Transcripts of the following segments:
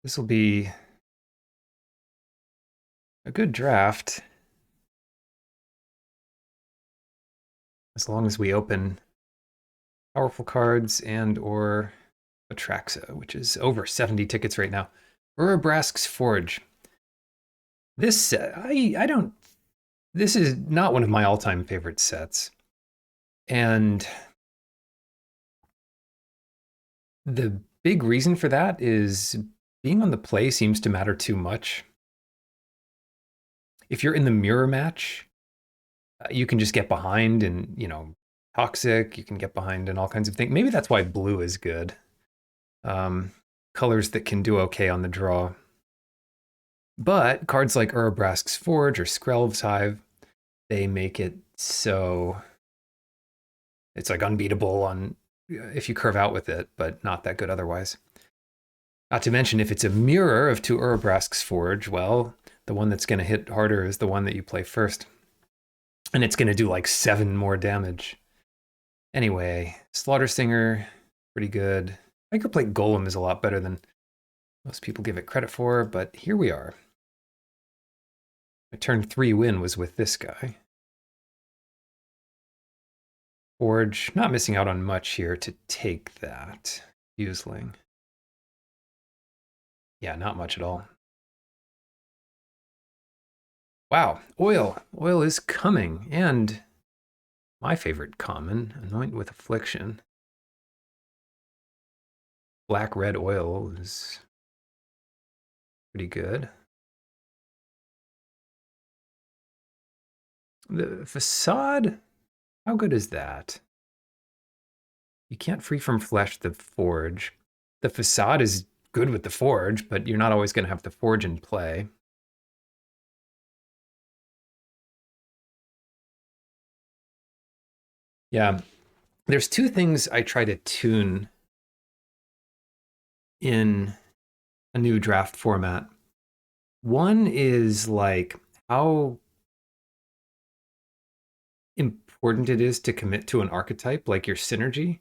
This will be a good draft as long as we open powerful cards and or Phyrexia, which is over 70 tickets right now. Urabrask's Forge. This set, I don't. This is not one of my all-time favorite sets, and the big reason for that is being on the play seems to matter too much. If you're in the mirror match, you can just get behind and, toxic, you can get behind and all kinds of things. Maybe that's why blue is good. Colors that can do okay on the draw. But cards like Urabrask's Forge or Skrelv's Hive, they make it so it's like unbeatable on if you curve out with it, but not that good otherwise. Not to mention, if it's a mirror of two Urabrask's Forge, well, the one that's going to hit harder is the one that you play first. And it's going to do like 7 more damage. Anyway, Slaughter Singer, pretty good. Microplate Golem is a lot better than most people give it credit for, but here we are. My turn 3 win was with this guy. Forge, not missing out on much here to take that. Fuseling. Yeah, not much at all. Wow, oil. Oil is coming, and my favorite common, Anoint with Affliction. Black-red oil is pretty good. The Facade, how good is that? You can't free from flesh the Forge. The Facade is good with the Forge, but you're not always going to have the Forge in play. Yeah, there's 2 things I try to tune in a new draft format. One is like how important it is to commit to an archetype, like your synergy.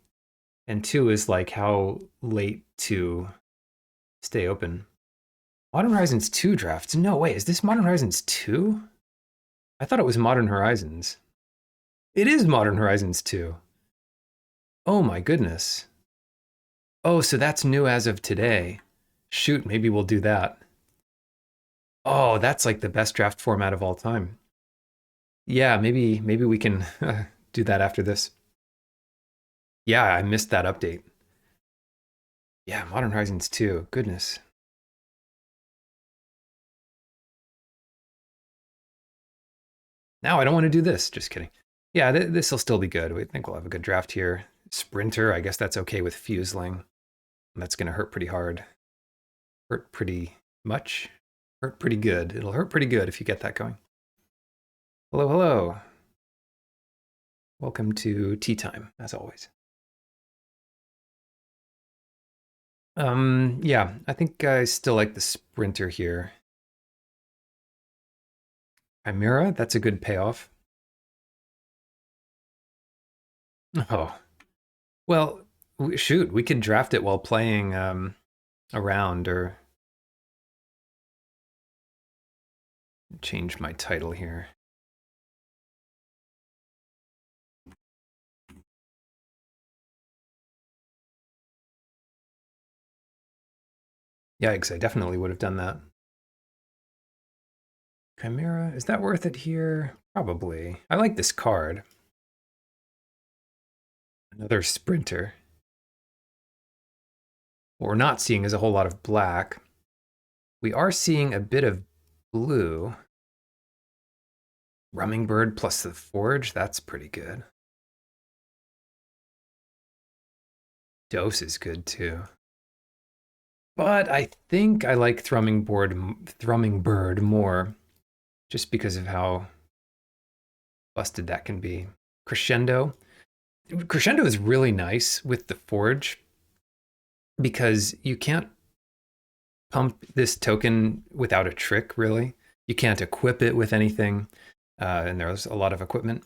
And 2 is like how late to stay open. Modern Horizons 2 drafts? No way, is this Modern Horizons 2? I thought it was Modern Horizons. It is Modern Horizons 2. Oh my goodness. Oh, so that's new as of today. Shoot, maybe we'll do that. Oh, that's like the best draft format of all time. Yeah, maybe we can do that after this. Yeah, I missed that update. Yeah, Modern Horizons 2. Goodness. Now I don't want to do this. Just kidding. Yeah, this will still be good. We think we'll have a good draft here. Sprinter, I guess that's okay with Fuseling. That's going to hurt pretty hard. Hurt pretty much. Hurt pretty good. It'll hurt pretty good if you get that going. Hello, hello. Welcome to tea time, as always. Yeah, I think I still like the Sprinter here. Chimera, that's a good payoff. Oh, well, shoot, we could draft it while playing around, or change my title here. Yikes, I definitely would have done that. Chimera, is that worth it here? Probably. I like this card. Another Sprinter. What we're not seeing is a whole lot of black. We are seeing a bit of blue. Rummingbird plus the Forge, that's pretty good. Dose is good too. But I think I like Thrumming Bird more, just because of how busted that can be. Crescendo. Crescendo is really nice with the Forge because you can't pump this token without a trick, really. You can't equip it with anything, and there's a lot of equipment.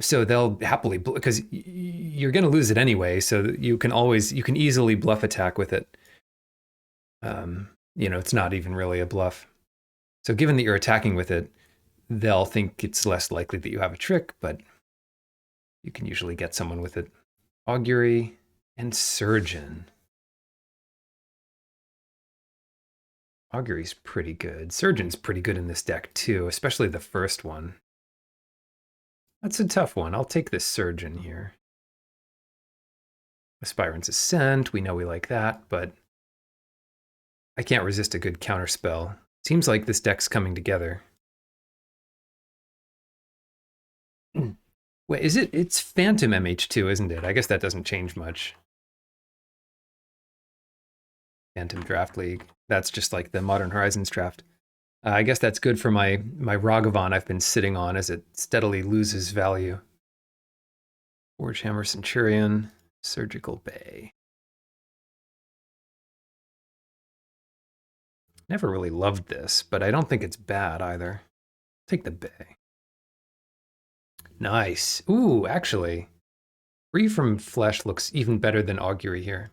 So they'll happily, because you're going to lose it anyway, so you can easily bluff attack with it. It's not even really a bluff. So given that you're attacking with it, they'll think it's less likely that you have a trick, but you can usually get someone with it. Augury and Surgeon. Augury's pretty good. Surgeon's pretty good in this deck too, especially the first one. That's a tough one. I'll take this Surgeon here. Aspirant's Ascent, we know we like that, but I can't resist a good counterspell. Seems like this deck's coming together. Wait, is it? It's Phantom MH2, isn't it? I guess that doesn't change much. Phantom Draft League. That's just like the Modern Horizons draft. I guess that's good for my Ragavan I've been sitting on as it steadily loses value. Forge Hammer Centurion, Surgical Bay. Never really loved this, but I don't think it's bad either. Take the Bay. Nice. Ooh, actually, Free from Flesh looks even better than Augury here.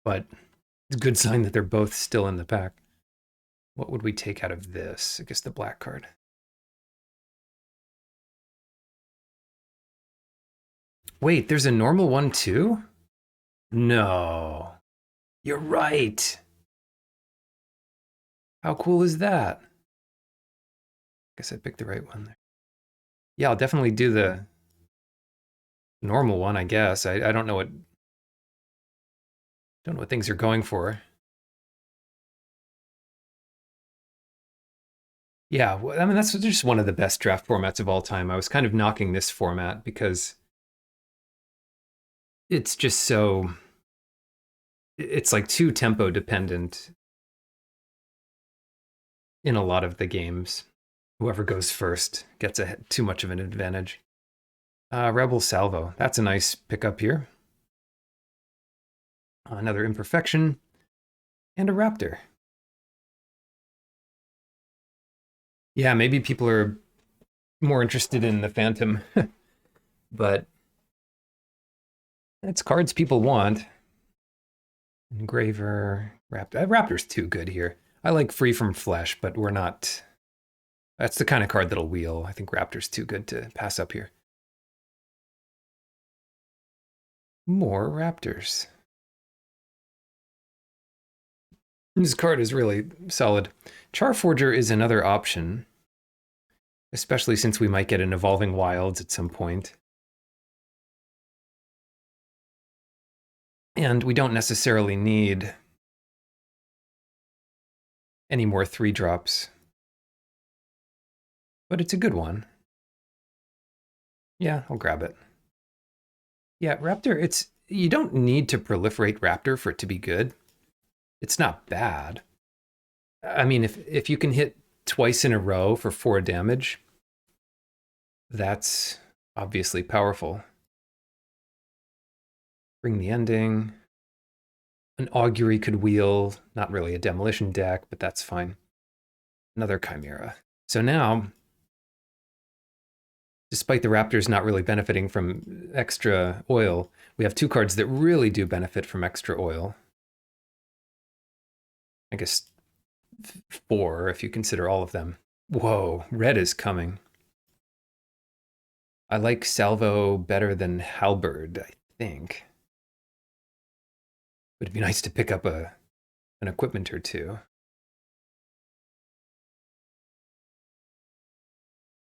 But it's a good sign that they're both still in the pack. What would we take out of this? I guess the black card. Wait, there's a normal one too? No. You're right. How cool is that? Guess I picked the right one there. Yeah, I'll definitely do the normal one, I guess. I don't know what things are going for. Yeah, well, I mean that's just one of the best draft formats of all time. I was kind of knocking this format because it's just so it's like too tempo dependent in a lot of the games. Whoever goes first gets too much of an advantage. Rebel Salvo. That's a nice pickup here. Another Imperfection. And a Raptor. Yeah, maybe people are more interested in the Phantom. But it's cards people want. Engraver. Raptor. Raptor's too good here. I like Free from Flesh, but we're not... That's the kind of card that'll wheel. I think Raptor's too good to pass up here. More Raptors. This card is really solid. Charforger is another option, especially since we might get an Evolving Wilds at some point. And we don't necessarily need any more 3-drops. But it's a good one. Yeah, I'll grab it. Yeah, Raptor, you don't need to proliferate Raptor for it to be good. It's not bad. I mean, if you can hit twice in a row for 4 damage, that's obviously powerful. Bring the Ending. An Augury could wheel, not really a Demolition deck, but that's fine. Another Chimera. So now, despite the Raptors not really benefiting from extra oil, we have 2 cards that really do benefit from extra oil. I guess 4 if you consider all of them. Whoa, red is coming. I like Salvo better than Halberd, I think. But it'd be nice to pick up an equipment or 2.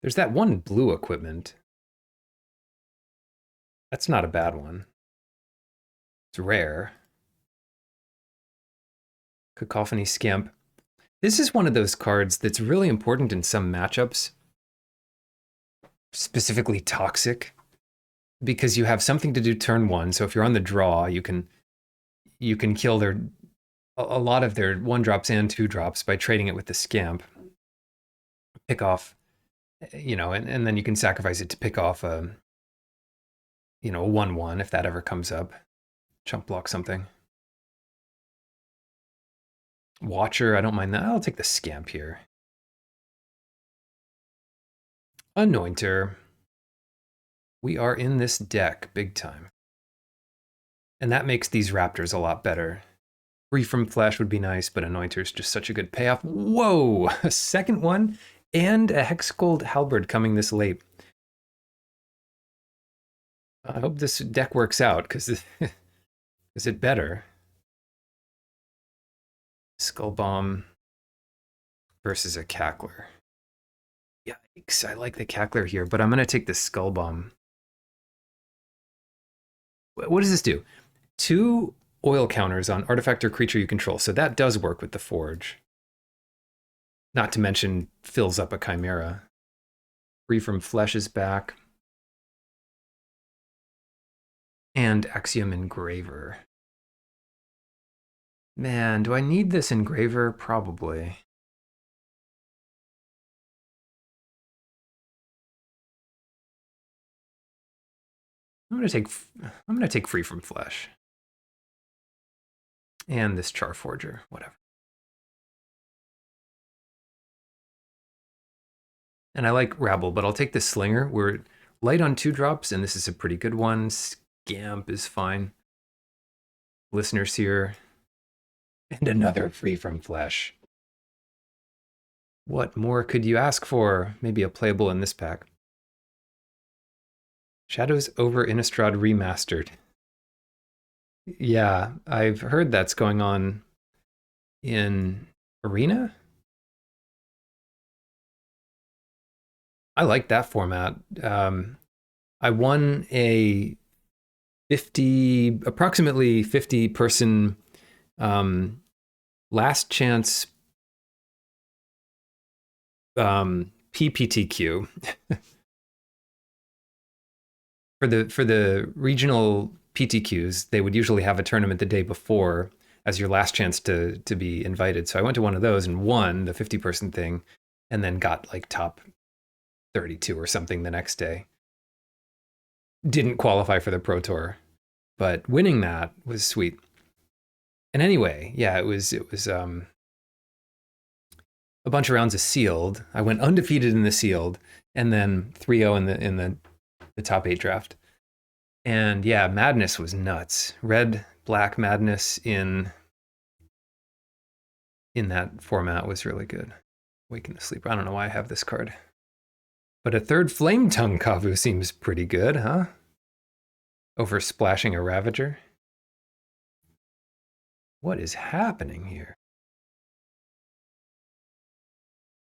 There's that one blue equipment. That's not a bad one. It's rare. Cacophony Scamp. This is one of those cards that's really important in some matchups. Specifically Toxic. Because you have something to do turn 1, so if you're on the draw, you can kill a lot of their 1-drops and 2-drops by trading it with the Scamp. Pick off, and then you can sacrifice it to pick off a 1/1 if that ever comes up. Chump block something. Watcher, I don't mind that. I'll take the Scamp here. Anointer. We are in this deck big time. And that makes these Raptors a lot better. Free from Flash would be nice, but Anointer's just such a good payoff. Whoa! A second one and a Hex Gold Halberd coming this late. I hope this deck works out, because is it better? Skull Bomb versus a Cackler. Yikes, I like the Cackler here, but I'm going to take the Skull Bomb. What does this do? 2 oil counters on artifact or creature you control, so that does work with the Forge. Not to mention, fills up a Chimera. Free from Flesh is back. And Axiom Engraver. Man, do I need this Engraver? Probably. I'm gonna take Free from Flesh. And this Charforger, whatever. And I like Rabble, but I'll take the Slinger. We're light on 2 drops, and this is a pretty good one. Scamp is fine. Listeners here. And another Free from Flesh. What more could you ask for? Maybe a playable in this pack. Shadows over Innistrad Remastered. Yeah, I've heard that's going on in Arena. I like that format. I won a approximately 50 person last chance PPTQ for the regional PTQs. They would usually have a tournament the day before as your last chance to be invited. So I went to one of those and won the 50 person thing, and then got like top 32 or something the next day. Didn't qualify for the Pro Tour, but winning that was sweet. And anyway, yeah, it was a bunch of rounds of sealed. I went undefeated in the sealed, and then 3-0 in the top 8 draft. And yeah, Madness was nuts. Red Black Madness in that format was really good. Waking the Sleeper. I don't know why I have this card. But a 3rd Flame Tongue Kavu seems pretty good, huh? Over splashing a Ravager. What is happening here?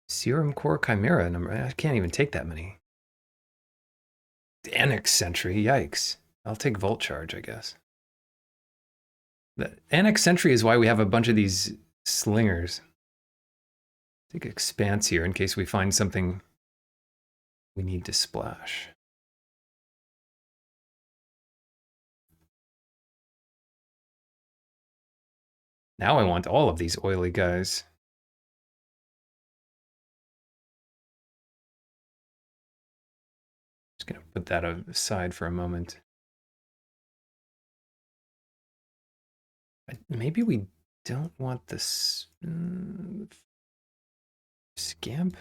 Serum Core Chimera number. I can't even take that many. Annex Sentry, yikes. I'll take Volt Charge, I guess. The Annex Sentry is why we have a bunch of these slingers. Take Expanse here in case we find something we need to splash. Now I want all of these oily guys. Just gonna put that aside for a moment. Maybe we don't want this Scamp.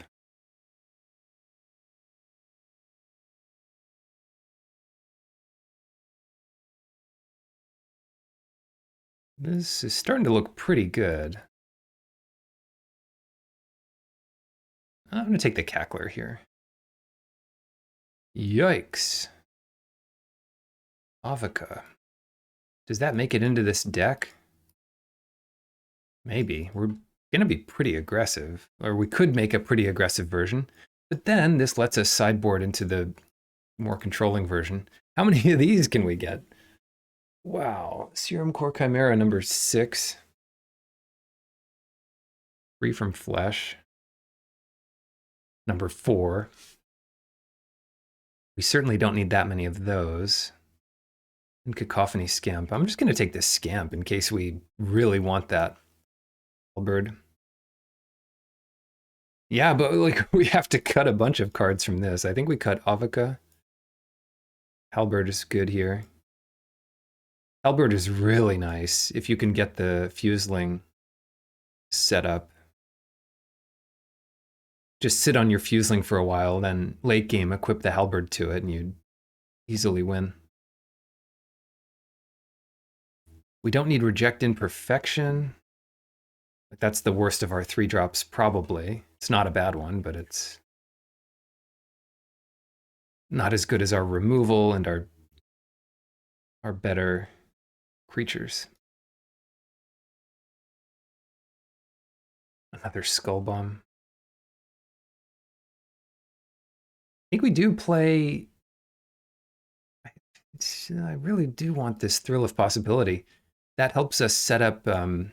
This is starting to look pretty good. I'm going to take the Cackler here. Yikes. Avaka. Does that make it into this deck? Maybe. We're going to be pretty aggressive. Or we could make a pretty aggressive version. But then this lets us sideboard into the more controlling version. How many of these can we get? Wow. Serum Core Chimera number 6. Free from Flesh. Number 4. We certainly don't need that many of those. And Cacophony Scamp. I'm just going to take this Scamp in case we really want that. Halberd. Yeah, but like we have to cut a bunch of cards from this. I think we cut Avaka. Halberd is good here. Halberd is really nice if you can get the Fuseling set up. Just sit on your Fuseling for a while, then late game equip the Halberd to it, and you'd easily win. We don't need Reject Imperfection. That's the worst of our 3-drops, probably. It's not a bad one, but it's not as good as our removal and our better creatures. Another Skull Bomb. I think we do play. I really do want this Thrill of Possibility. That helps us set up the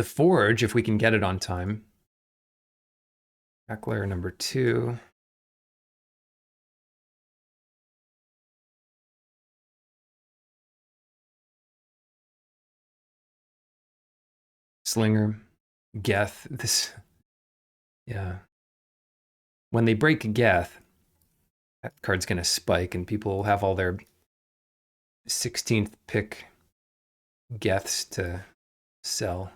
Forge if we can get it on time. Back layer number 2. Slinger, Geth. This, yeah. When they break Geth, that card's gonna spike, and people will have all their 16th pick Geths to sell.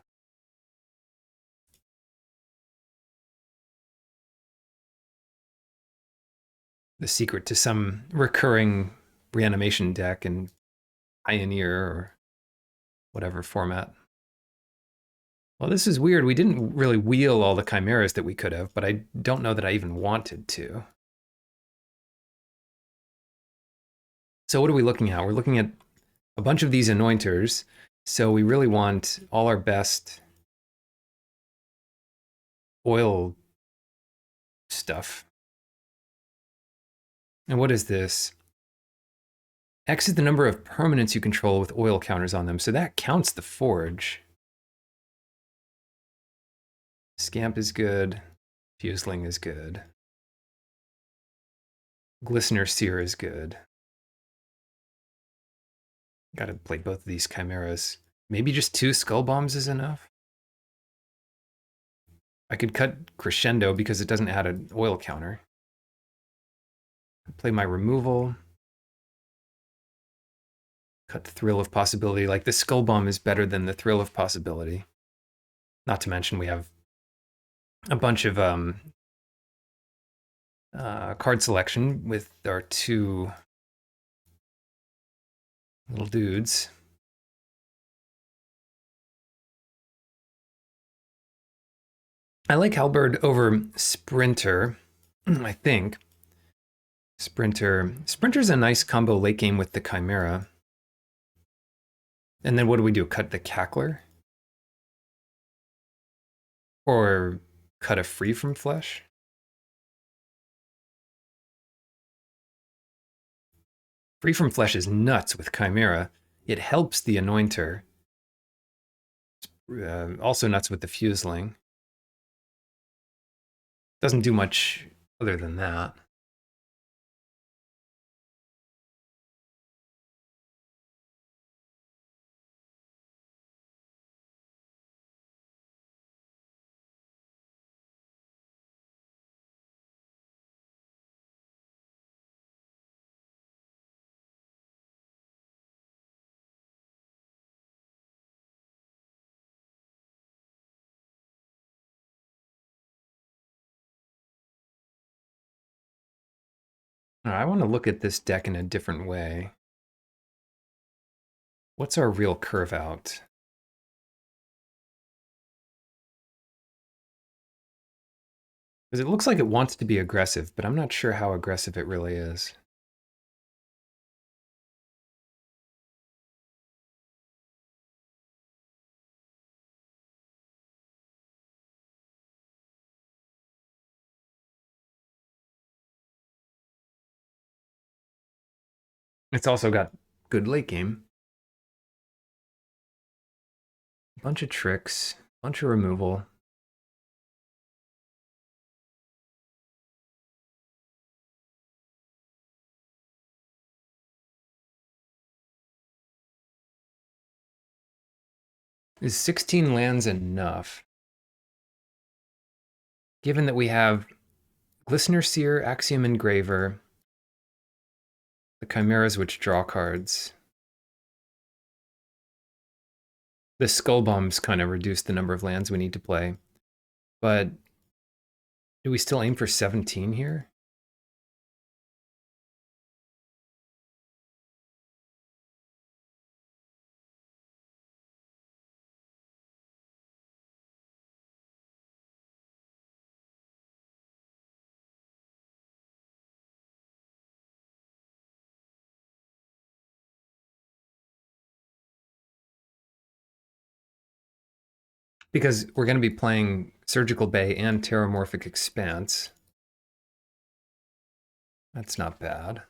The secret to some recurring reanimation deck in Pioneer or whatever format. Well, this is weird. We didn't really wheel all the chimeras that we could have, but I don't know that I even wanted to. So what are we looking at? We're looking at a bunch of these anointers. So we really want all our best oil stuff. And what is this? X is the number of permanents you control with oil counters on them. So that counts the Forge. Scamp is good. Fuseling is good. Glistener Seer is good. Gotta play both of these chimeras. Maybe just 2 Skull Bombs is enough? I could cut Crescendo because it doesn't add an oil counter. Play my removal. Cut the Thrill of Possibility. Like, the Skull Bomb is better than the Thrill of Possibility. Not to mention we have a bunch of card selection with our 2 little dudes. I like Halberd over Sprinter, I think. Sprinter's a nice combo late game with the Chimera. And then what do we do? Cut the Cackler? Or cut a Free from Flesh? Free from Flesh is nuts with Chimera. It helps the Anointer. Also nuts with the Fuseling. Doesn't do much other than that. I want to look at this deck in a different way. What's our real curve out? Because it looks like it wants to be aggressive, but I'm not sure how aggressive it really is. It's also got good late game. Bunch of tricks, bunch of removal. Is 16 lands enough? Given that we have Glistener Seer, Axiom Engraver, the Chimeras which draw cards. The Skull Bombs kind of reduce the number of lands we need to play. But do we still aim for 17 here? Because we're going to be playing Surgical Bay and Terramorphic Expanse. That's not bad.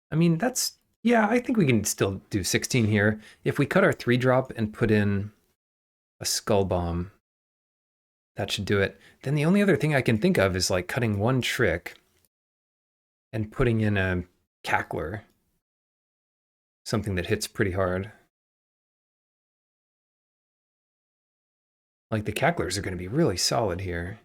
I mean, that's, yeah, I think we can still do 16 here. If we cut our 3-drop and put in a Skull Bomb, that should do it. Then the only other thing I can think of is like cutting one trick and putting in a Cackler. Something that hits pretty hard. Like the Cacklers are going to be really solid here.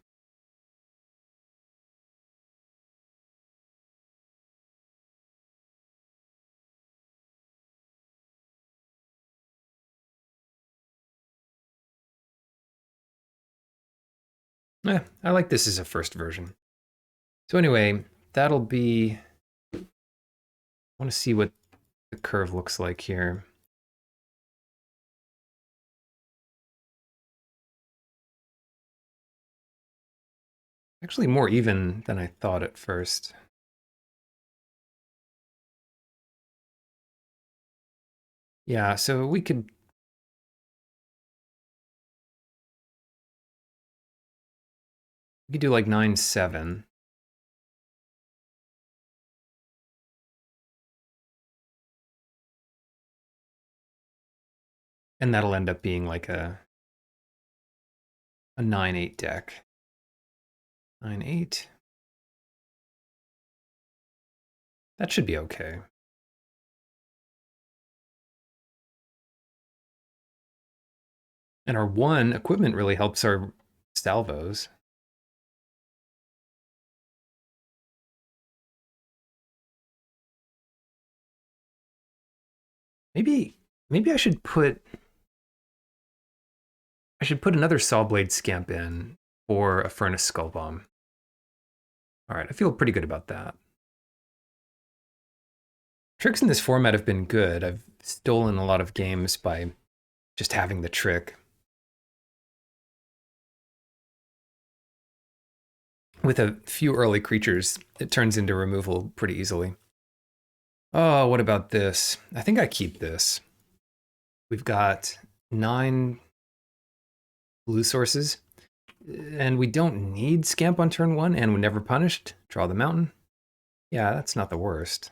I like this as a first version. So anyway, that'll be... I want to see what the curve looks like here. Actually more even than I thought at first. Yeah, so we could do like 9-7. And that'll end up being like a 9-8 deck. 9-8. That should be okay. And our 1 equipment really helps our salvos. Maybe I should put another Sawblade Scamp in for a Furnace Skull Bomb. All right, I feel pretty good about that. Tricks in this format have been good. I've stolen a lot of games by just having the trick. With a few early creatures, it turns into removal pretty easily. Oh, what about this? I think I keep this. We've got 9 blue sources, and we don't need Scamp on turn 1, and we're never punished. Draw the mountain. Yeah, that's not the worst.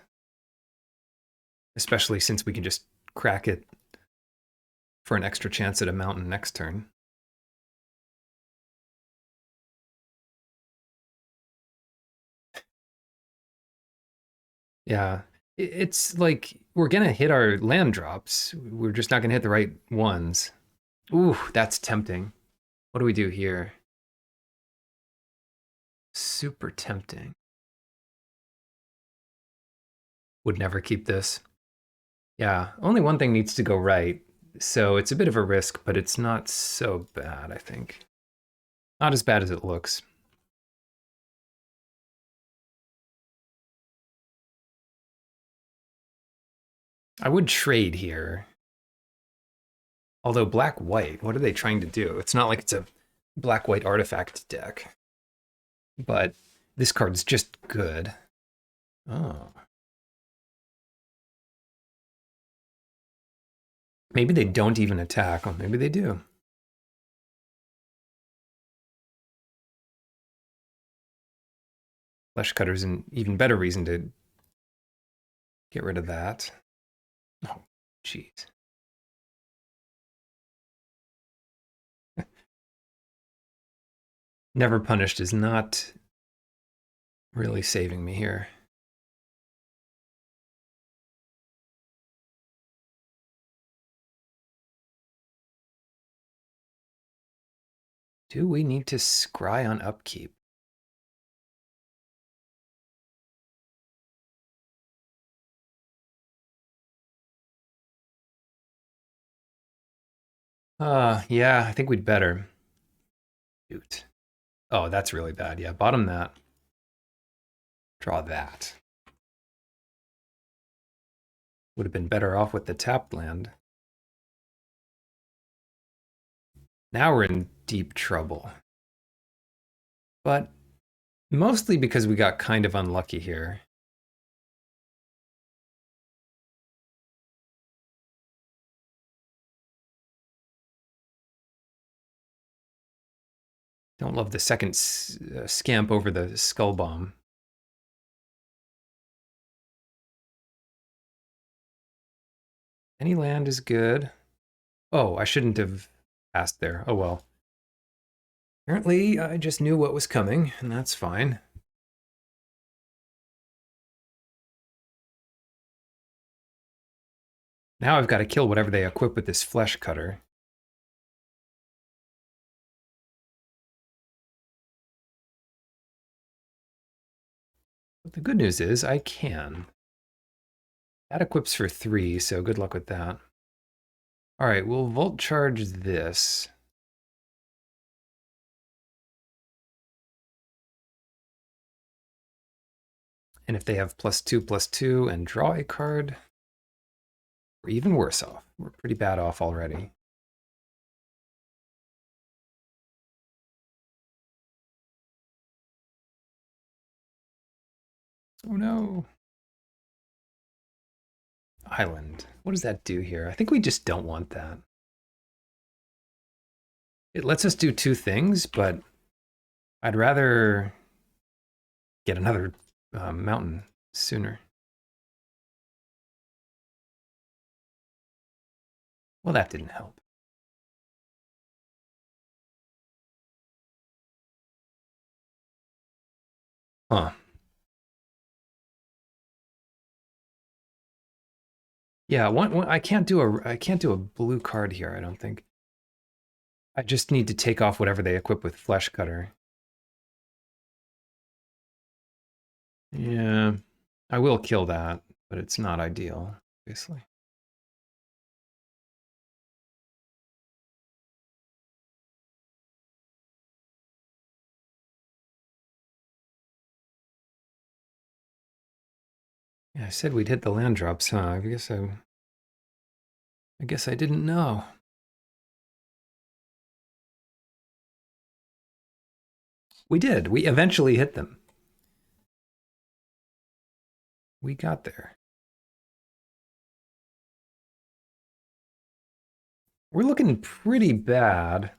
Especially since we can just crack it for an extra chance at a mountain next turn. Yeah, it's like we're gonna hit our land drops. We're just not gonna hit the right ones. Ooh, that's tempting. What do we do here? Super tempting. Would never keep this. Yeah, only one thing needs to go right. So it's a bit of a risk, but it's not so bad, I think. Not as bad as it looks. I would trade here. Although black-white, what are they trying to do? It's not like it's a black-white artifact deck. But this card's just good. Oh. Maybe they don't even attack. Or maybe they do. Flesh Cutter's an even better reason to get rid of that. Oh, jeez. Never Punished is not really saving me here. Do we need to scry on upkeep? Yeah, I think we'd better. Shoot. Oh, that's really bad. Yeah, bottom that. Draw that. Would have been better off with the tapped land. Now we're in deep trouble. But mostly because we got kind of unlucky here. Don't love the second scamp over the skull bomb. Any land is good. Oh, I shouldn't have passed there. Oh well. Apparently, I just knew what was coming, and that's fine. Now I've got to kill whatever they equip with this flesh cutter. But the good news is I can. That equips for 3, so good luck with that. All right, we'll volt charge this. And if they have +2/+2 and draw a card, we're even worse off. We're pretty bad off already. Oh no. Island. What does that do here? I think we just don't want that. It lets us do 2 things, but I'd rather get another mountain sooner. Well, that didn't help. Huh. Yeah, I can't do a blue card here, I don't think. I just need to take off whatever they equip with Flesh Cutter. Yeah, I will kill that, but it's not ideal, obviously. Yeah, I said we'd hit the land drops, huh? I guess I didn't know. We did. We eventually hit them. We got there. We're looking pretty bad.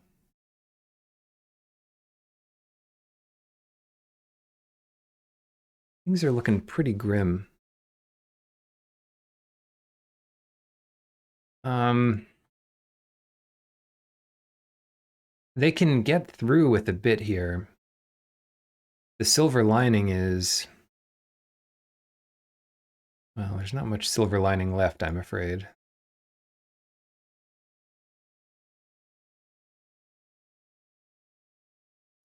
Things are looking pretty grim. They can get through with a bit here. The silver lining is... Well, there's not much silver lining left, I'm afraid.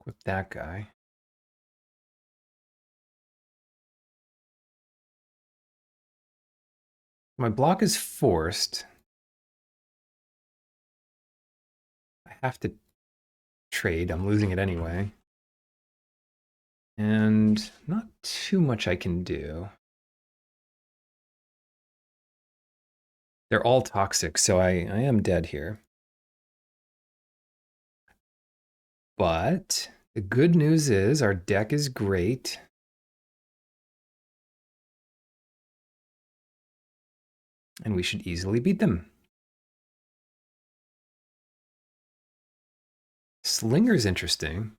Equip that guy. My block is forced. I have to trade. I'm losing it anyway. And not too much I can do. They're all toxic, so I am dead here. But the good news is our deck is great. And we should easily beat them. Slinger's interesting.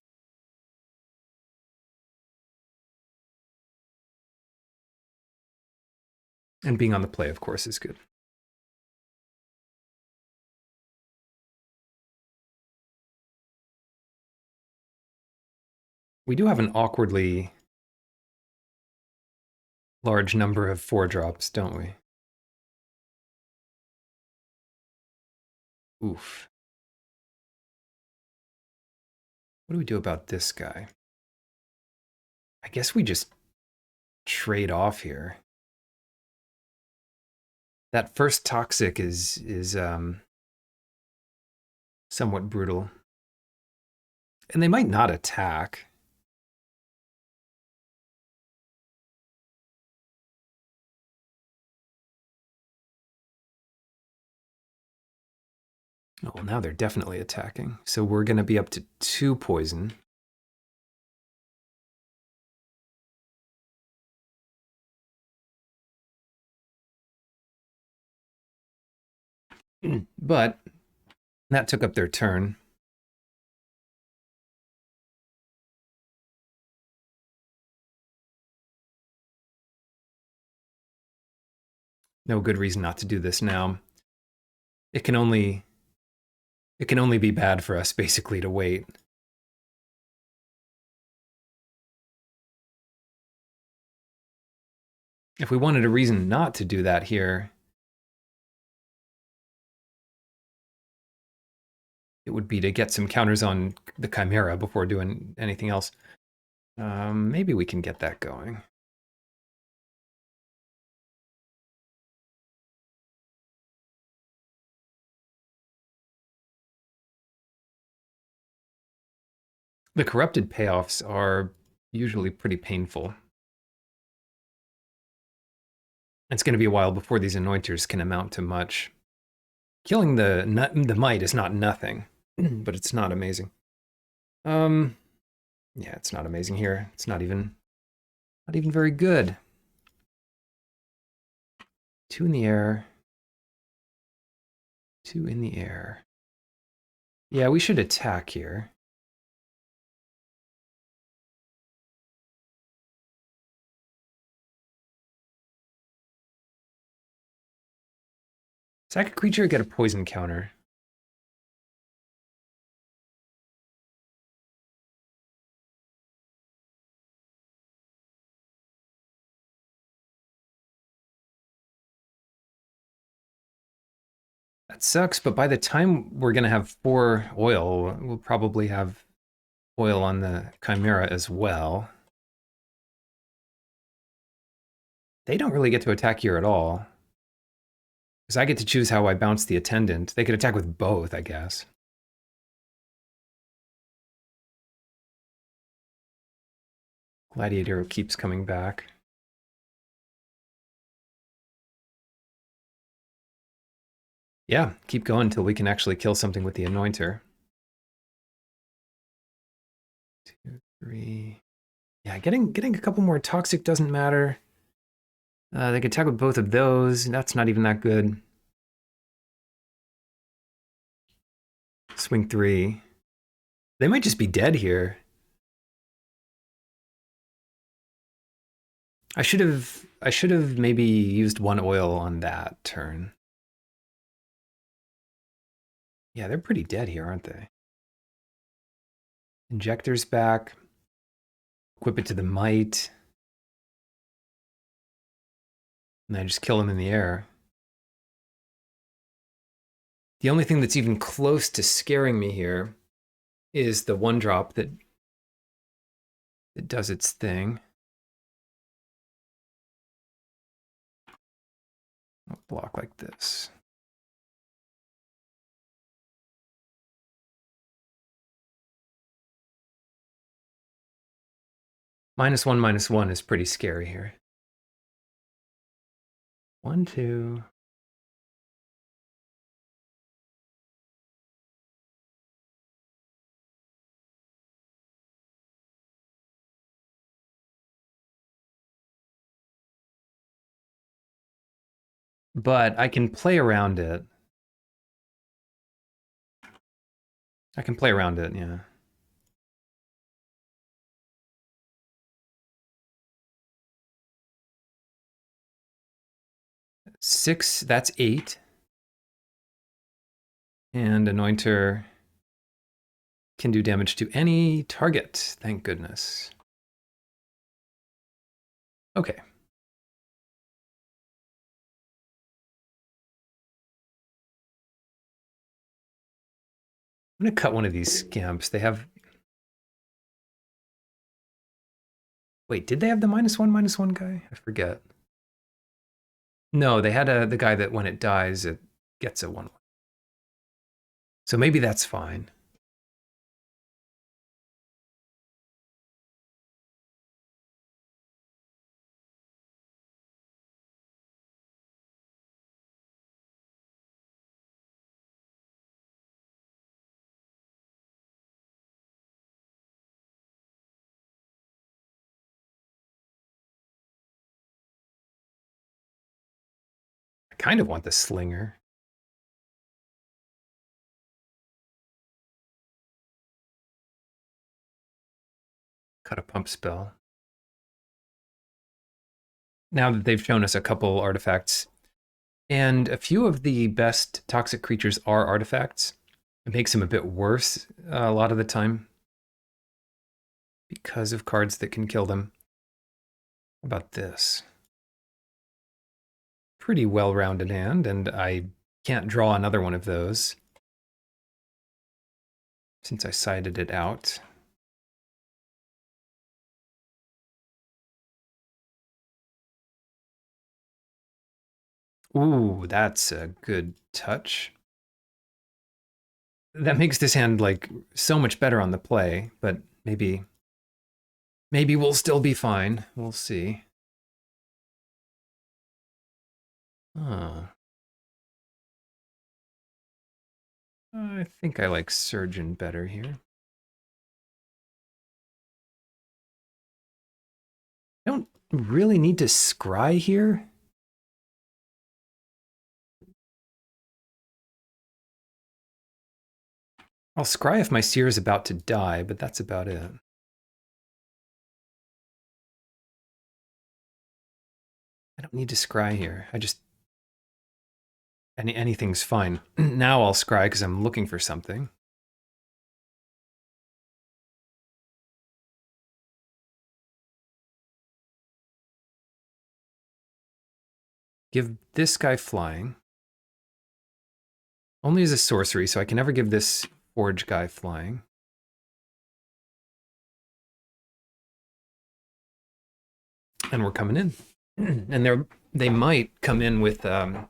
And being on the play, of course, is good. We do have an awkwardly large number of 4-drops, don't we? Oof. What do we do about this guy? I guess we just trade off here. That first toxic is somewhat brutal. And they might not attack. Oh, well, now they're definitely attacking. So we're going to be up to 2 poison. But that took up their turn. No good reason not to do this now. It can only be bad for us basically to wait. If we wanted a reason not to do that here, it would be to get some counters on the Chimera before doing anything else. Maybe we can get that going. The corrupted payoffs are usually pretty painful. It's going to be a while before these anointers can amount to much. Killing the mite is not nothing, but it's not amazing. Yeah, it's not amazing here. It's not even very good. 2 in the air. 2 in the air. Yeah, we should attack here. Attack a creature, get a poison counter. That sucks, but by the time we're going to have 4 oil, we'll probably have oil on the Chimera as well. They don't really get to attack here at all. Because I get to choose how I bounce the attendant. They could attack with both, I guess. Gladiator keeps coming back. Yeah, keep going until we can actually kill something with the Anointer. 2, 3. Yeah, getting a couple more toxic doesn't matter. They could attack with both of those. That's not even that good. Swing 3. They might just be dead here. I should have maybe used 1 oil on that turn. Yeah, they're pretty dead here, aren't they? Injector's back. Equip it to the mite. And I just kill him in the air. The only thing that's even close to scaring me here is the 1-drop that does its thing. I'll block like this. -1/-1 is pretty scary here. 1, 2. But I can play around it. I can play around it, yeah. 6, that's 8. And Anointer can do damage to any target, thank goodness. Okay. I'm gonna cut one of these scamps. They have... Wait, did they have the -1/-1 guy? I forget. No, they had the guy that when it dies, it gets a 1/1. So maybe that's fine. I kind of want the slinger. Cut a pump spell. Now that they've shown us a couple artifacts, And a few of the best toxic creatures are artifacts. It makes them a bit worse a lot of the time because of cards that can kill them. How about this? Pretty well-rounded hand, and I can't draw another one of those since I sided it out. Ooh, that's a good touch. That makes this hand like so much better on the play, but maybe we'll still be fine. We'll see. Oh. I think I like Surgeon better here. I don't really need to scry here. I'll scry if my seer is about to die, but that's about it. I don't need to scry here. I just anything's fine. Now I'll scry because I'm looking for something. Give this guy flying. Only as a sorcery, so I can never give this forge guy flying. And we're coming in. And they might come in with the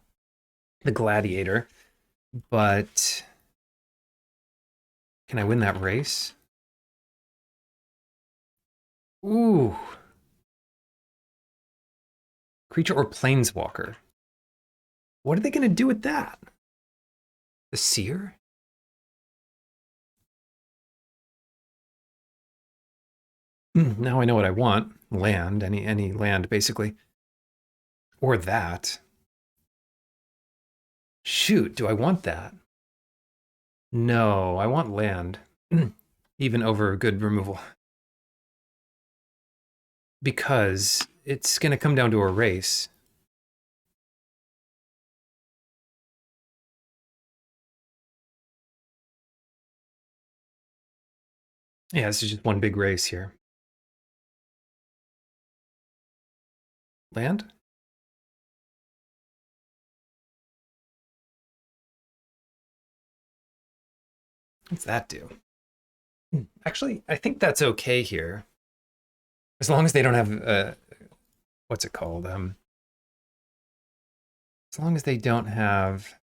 gladiator, but can I win that race? Ooh. Creature or planeswalker. What are they going to do with that? The seer? Now I know what I want. Land, any land, basically. Or that. Shoot, do I want that? No, I want land. Even over good removal. Because it's going to come down to a race. Yeah, this is just one big race here. Land? What's that do? Actually, I think that's okay here. As long as they don't have, what's it called? As long as they don't have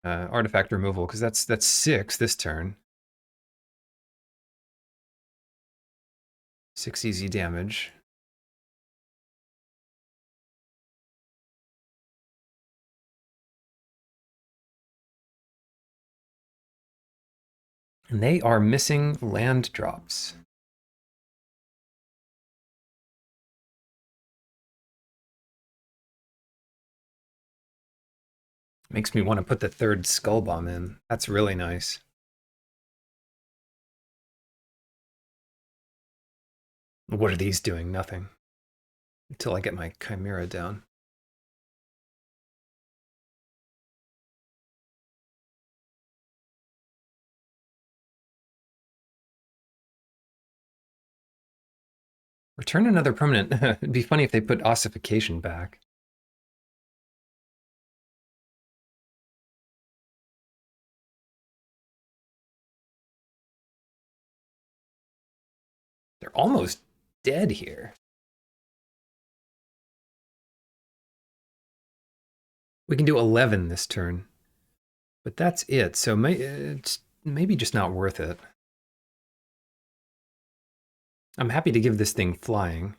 artifact removal, because that's 6 this turn. 6 easy damage. And they are missing land drops. Makes me want to put the 3rd Skull Bomb in. That's really nice. What are these doing? Nothing. Until I get my Chimera down. Return another permanent. It'd be funny if they put Ossification back. They're almost dead here. We can do 11 this turn. But that's it, so it's maybe just not worth it. I'm happy to give this thing flying,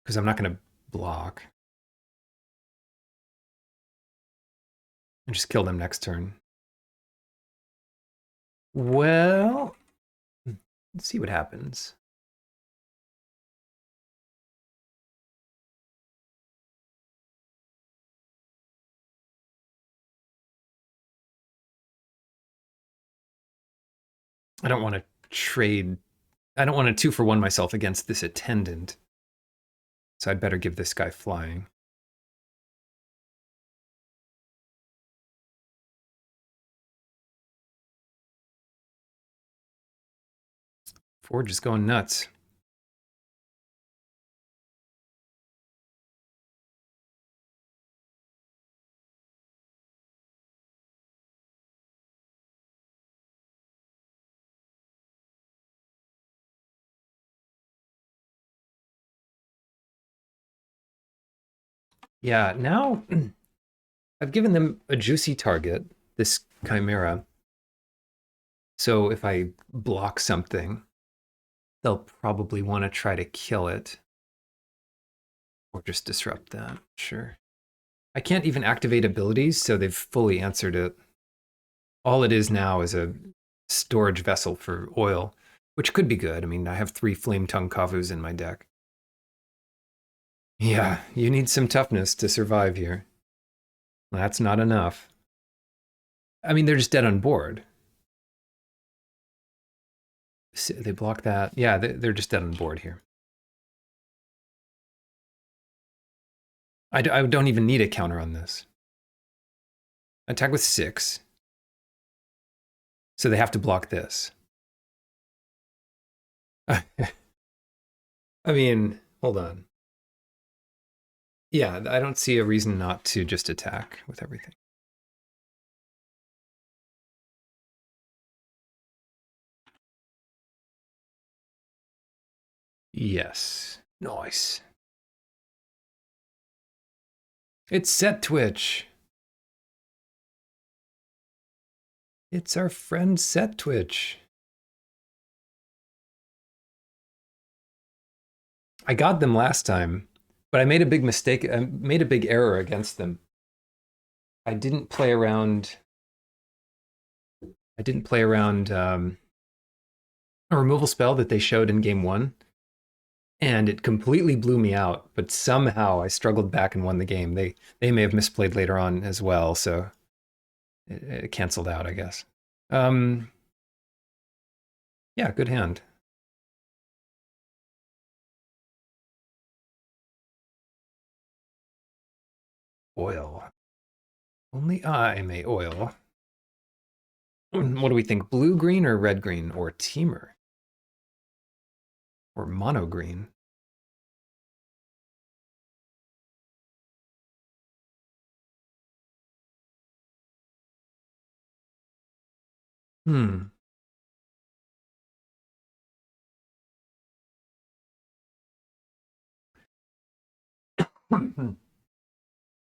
because I'm not going to block. And just kill them next turn. Well, let's see what happens. I don't want to trade. I don't want to 2-for-1 myself against this attendant. So I'd better give this guy flying. Forge is going nuts. Yeah, now I've given them a juicy target, this Chimera. So if I block something, they'll probably want to try to kill it. Or just disrupt that, sure. I can't even activate abilities, so they've fully answered it. All it is now is a storage vessel for oil, which could be good. I mean, I have 3 Flame Tongue Kavus in my deck. Yeah, you need some toughness to survive here. That's not enough. I mean, they're just dead on board. They block that. Yeah, they're just dead on board here. I don't even need a counter on this. Attack with 6. So they have to block this. I mean, hold on. Yeah, I don't see a reason not to just attack with everything. Yes. Nice. It's Set Twitch. It's our friend Set Twitch. I got them last time, but I made a big mistake. I made a big error against them. I didn't play around. I didn't play around a removal spell that they showed in game 1, and it completely blew me out. But somehow I struggled back and won the game. They may have misplayed later on as well, so it canceled out, I guess. Yeah, good hand. Oil. Only I may oil. What do we think? Blue green or red green or Teamer? Or mono green? Hmm.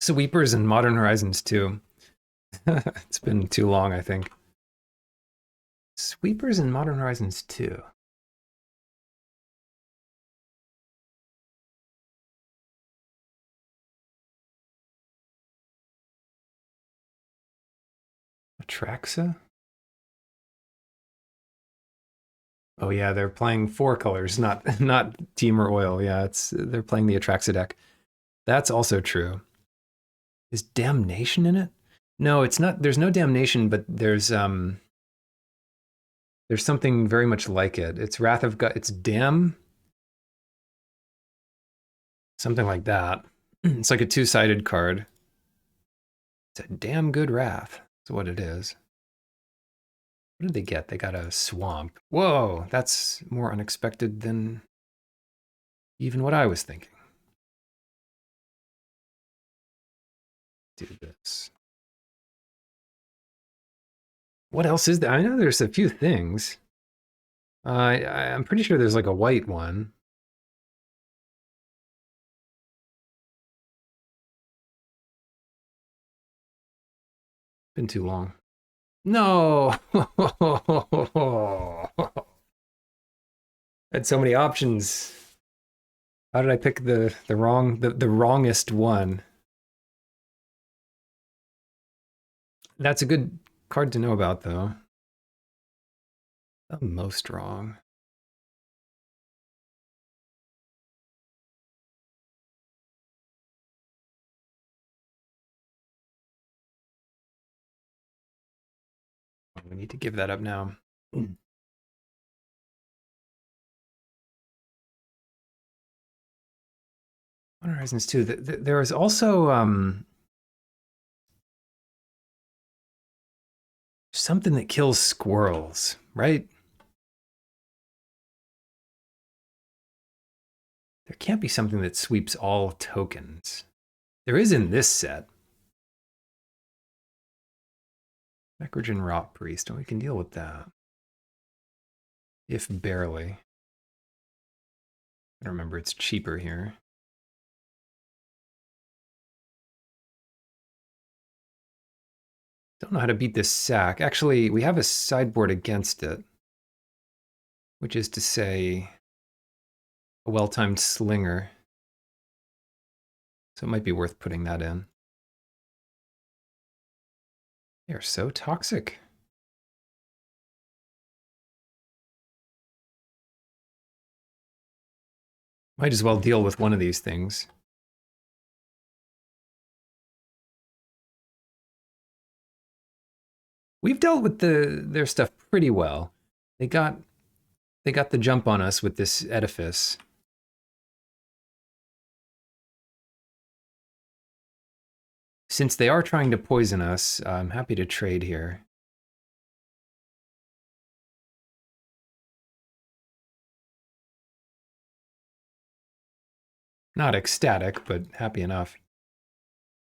Sweepers and Modern Horizons 2. It's been too long, I think. Sweepers and Modern Horizons 2. Atraxa? Oh yeah, they're playing 4 colors, not Team or Oil. Yeah, they're playing the Atraxa deck. That's also true. Is Damnation in it? No, it's not. There's no Damnation, but there's something very much like it. It's Wrath of God. It's Damn. Something like that. It's like a 2-sided card. It's a damn good Wrath. That's what it is. What did they get? They got a Swamp. Whoa, that's more unexpected than even what I was thinking. Do this. What else is there? I know there's a few things. I'm pretty sure there's like a white one. Been too long. No! Had so many options. How did I pick the wrongest one? That's a good card to know about, though. The most wrong. We need to give that up now. Modern Horizons 2. There is also something that kills squirrels, right? There can't be something that sweeps all tokens. There is in this set. Necrogen Rot Priest, and we can deal with that. If barely. I remember it's cheaper here. Don't know how to beat this sack. Actually, we have a sideboard against it, which is to say a well-timed slinger. So it might be worth putting that in. They are so toxic. Might as well deal with one of these things. We've dealt with their stuff pretty well. They got the jump on us with this edifice. Since they are trying to poison us, I'm happy to trade here. Not ecstatic, but happy enough.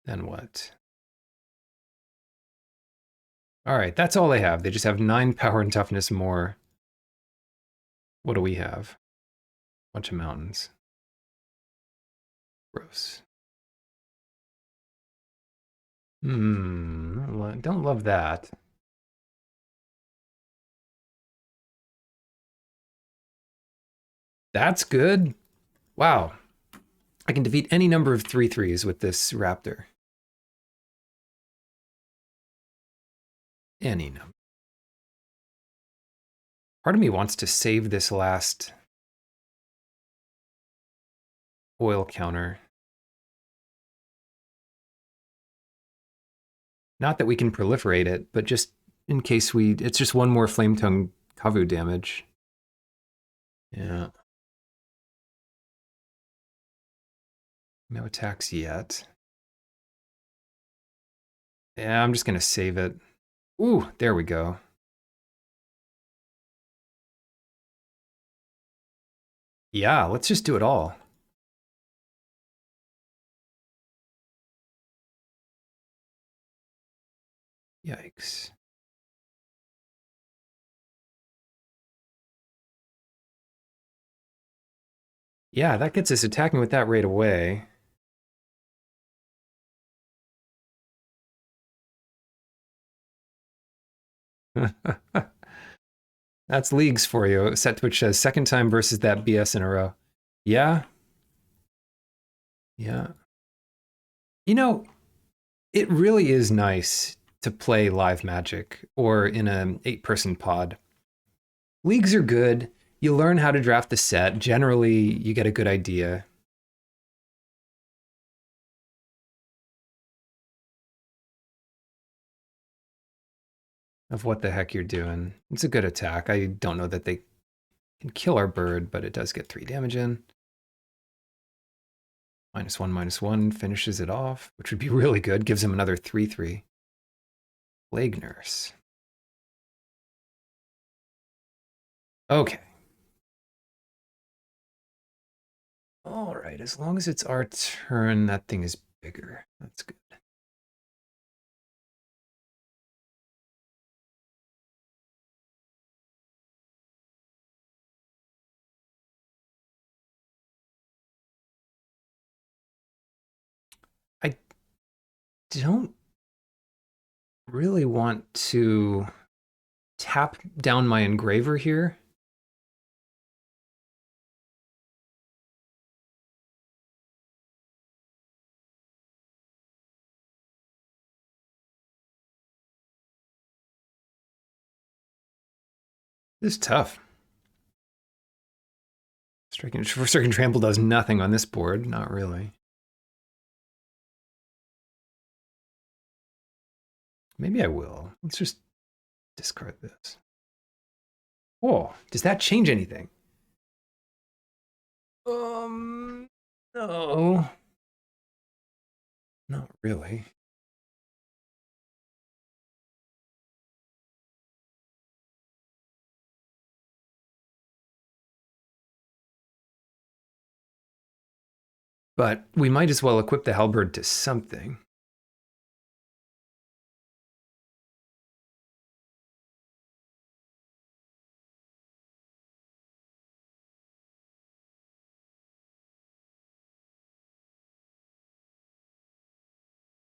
Then what? All right, that's all they have. They just have 9 power and toughness more. What do we have? Bunch of mountains. Gross. Don't love that. That's good. Wow. I can defeat any number of 3/3s with this raptor. Any number. Part of me wants to save this last oil counter. Not that we can proliferate it, but just in case it's just one more Flame Tongue Kavu damage. Yeah. No attacks yet. Yeah, I'm just gonna save it. Ooh, there we go. Yeah, let's just do it all. Yikes. Yeah, that gets us attacking with that right away. That's leagues for you. Set which says second time versus that BS in a row. Yeah. Yeah. You know, it really is nice to play live Magic or in an 8-person pod. Leagues are good. You learn how to draft the set. Generally, you get a good idea. Of what the heck you're doing. It's a good attack. I don't know that they can kill our bird, but it does get 3 damage in. -1/-1 finishes it off, which would be really good. Gives him another 3/3. Plague Nurse. Okay. All right, as long as it's our turn, that thing is bigger. That's good. I don't really want to tap down my engraver here. This is tough. Striking Trample does nothing on this board. Not really. Maybe I will. Let's just discard this. Whoa, does that change anything? No. Not really. But we might as well equip the halberd to something.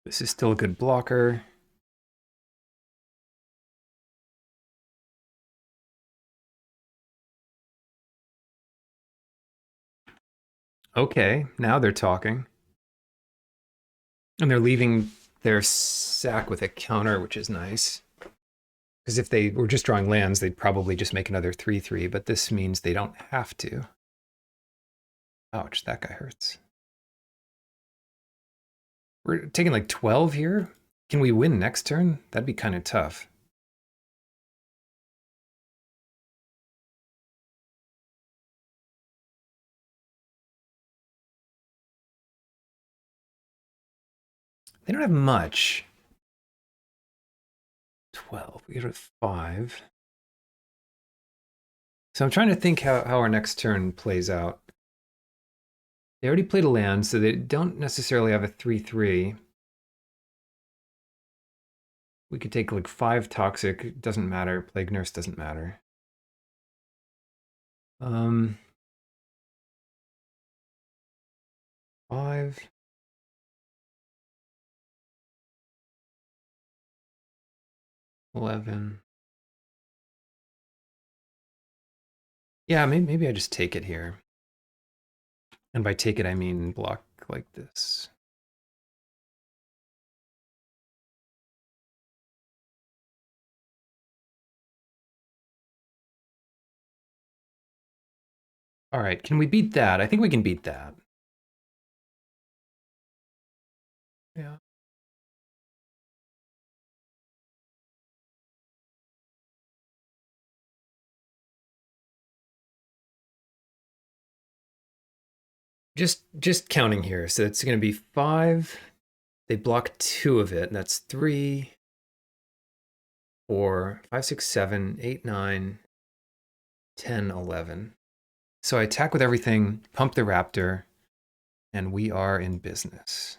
This is still a good blocker. Okay, now they're talking. And they're leaving their sack with a counter, which is nice. Because if they were just drawing lands, they'd probably just make another 3/3, but this means they don't have to. Ouch, that guy hurts. We're taking like 12 here? Can we win next turn? That'd be kind of tough. They don't have much. 12. We go to 5. So I'm trying to think how our next turn plays out. They already played a land, so they don't necessarily have a 3/3. We could take like 5 toxic, doesn't matter. Plague Nurse doesn't matter. 5. $11. Yeah, maybe I just take it here. And by take it, I mean block like this. All right, can we beat that? I think we can beat that. Yeah. Just counting here. So it's going to be 5. They block 2 of it, and that's 3, 4, 5, 6, 7, 8, 9, 10, 11. So I attack with everything, pump the raptor, and we are in business.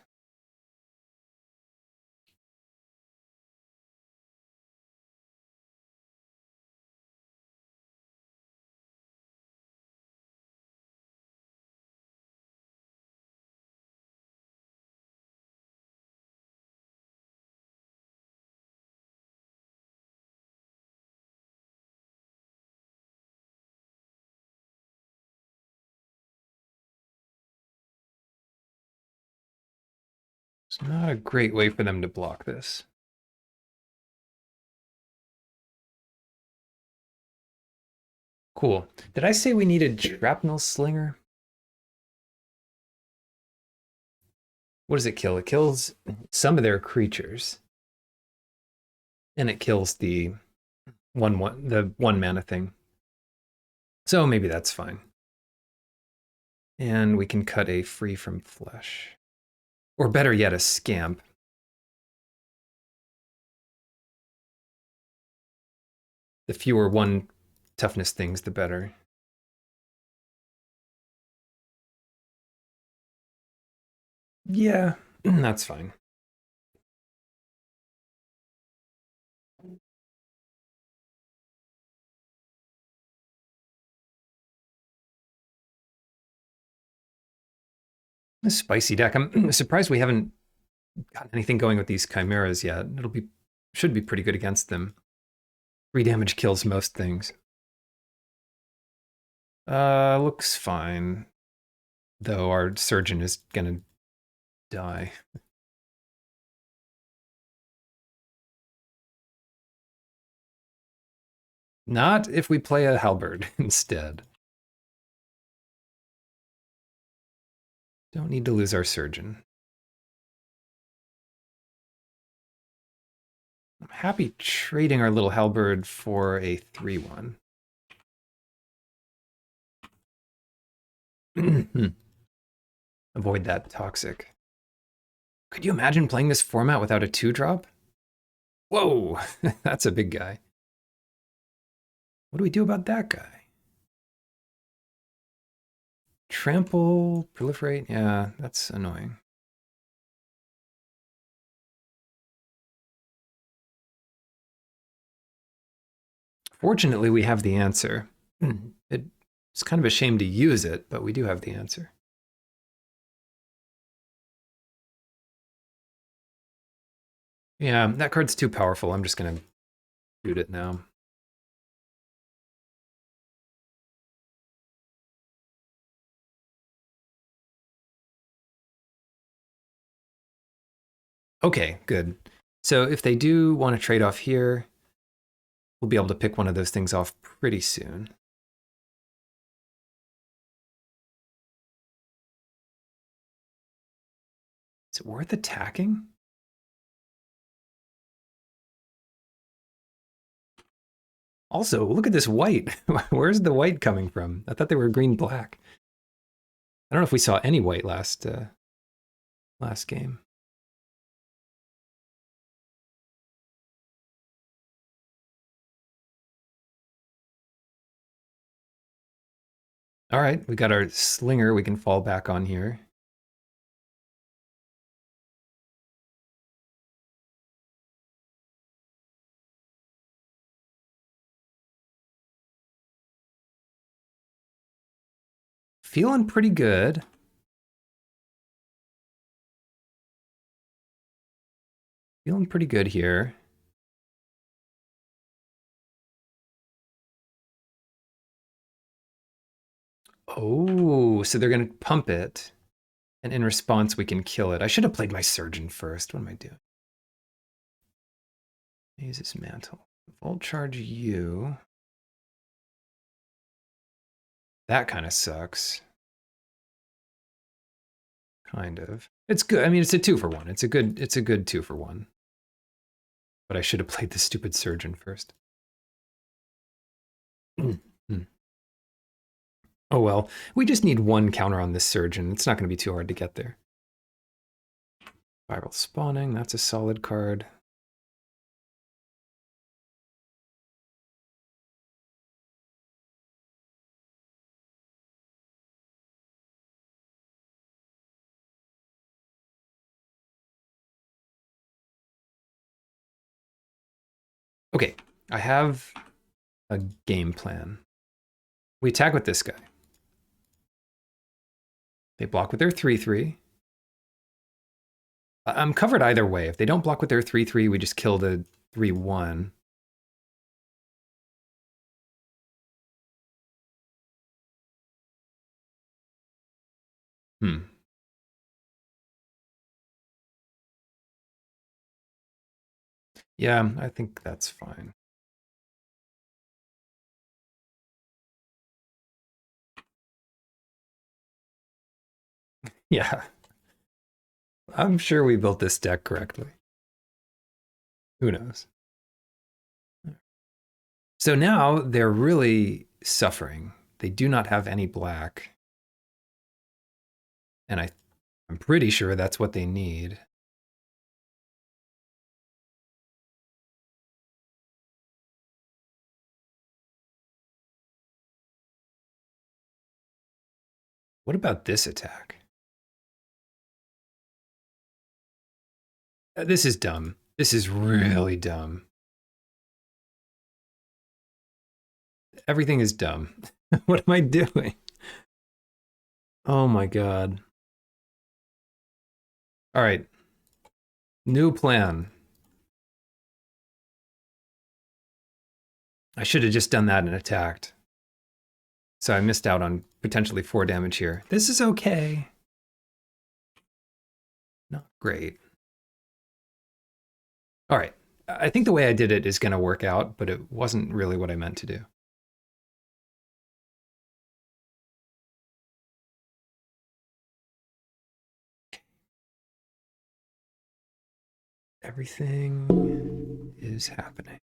It's not a great way for them to block this. Cool. Did I say we needed shrapnel slinger? What does it kill? It kills some of their creatures. And it kills the the 1 mana thing. So maybe that's fine. And we can cut a free from flesh. Or better yet, a scamp. The fewer 1 toughness things, the better. Yeah, that's fine. A spicy deck. I'm surprised we haven't got anything going with these chimeras yet. Should be pretty good against them. 3 damage kills most things. Looks fine. Though our surgeon is gonna die. Not if we play a halberd instead. Don't need to lose our surgeon. I'm happy trading our little halberd for a 3/1. Avoid that toxic. Could you imagine playing this format without a 2-drop? Whoa, that's a big guy. What do we do about that guy? Trample, proliferate, yeah, that's annoying. Fortunately, we have the answer. It's kind of a shame to use it, but we do have the answer. Yeah, that card's too powerful. I'm just gonna shoot it now. Okay, good. So if they do want to trade off here, we'll be able to pick one of those things off pretty soon. Is it worth attacking? Also, look at this white. Where's the white coming from? I thought they were green-black. I don't know if we saw any white last game. All right, we got our slinger we can fall back on here. Feeling pretty good. Feeling pretty good here. Oh, so they're going to pump it. And in response, we can kill it. I should have played my surgeon first. What am I doing? Use this mantle. Volt charge you. That kind of sucks. Kind of. It's good. I mean, it's a 2-for-1. It's a good 2-for-1. But I should have played the stupid surgeon first. Oh well, we just need one counter on this surgeon. It's not going to be too hard to get there. Viral spawning, that's a solid card. Okay, I have a game plan. We attack with this guy. They block with their 3/3. I'm covered either way. If they don't block with their 3/3, we just kill the 3/1. Hmm. Yeah, I think that's fine. Yeah. I'm sure we built this deck correctly. Who knows? So now they're really suffering. They do not have any black. And I'm pretty sure that's what they need. What about this attack? This is dumb. This is really dumb. Everything is dumb. What am I doing? Oh my god. All right. New plan. I should have just done that and attacked. So I missed out on potentially 4 damage here. This is okay. Not great. All right. I think the way I did it is going to work out, but it wasn't really what I meant to do. Everything is happening.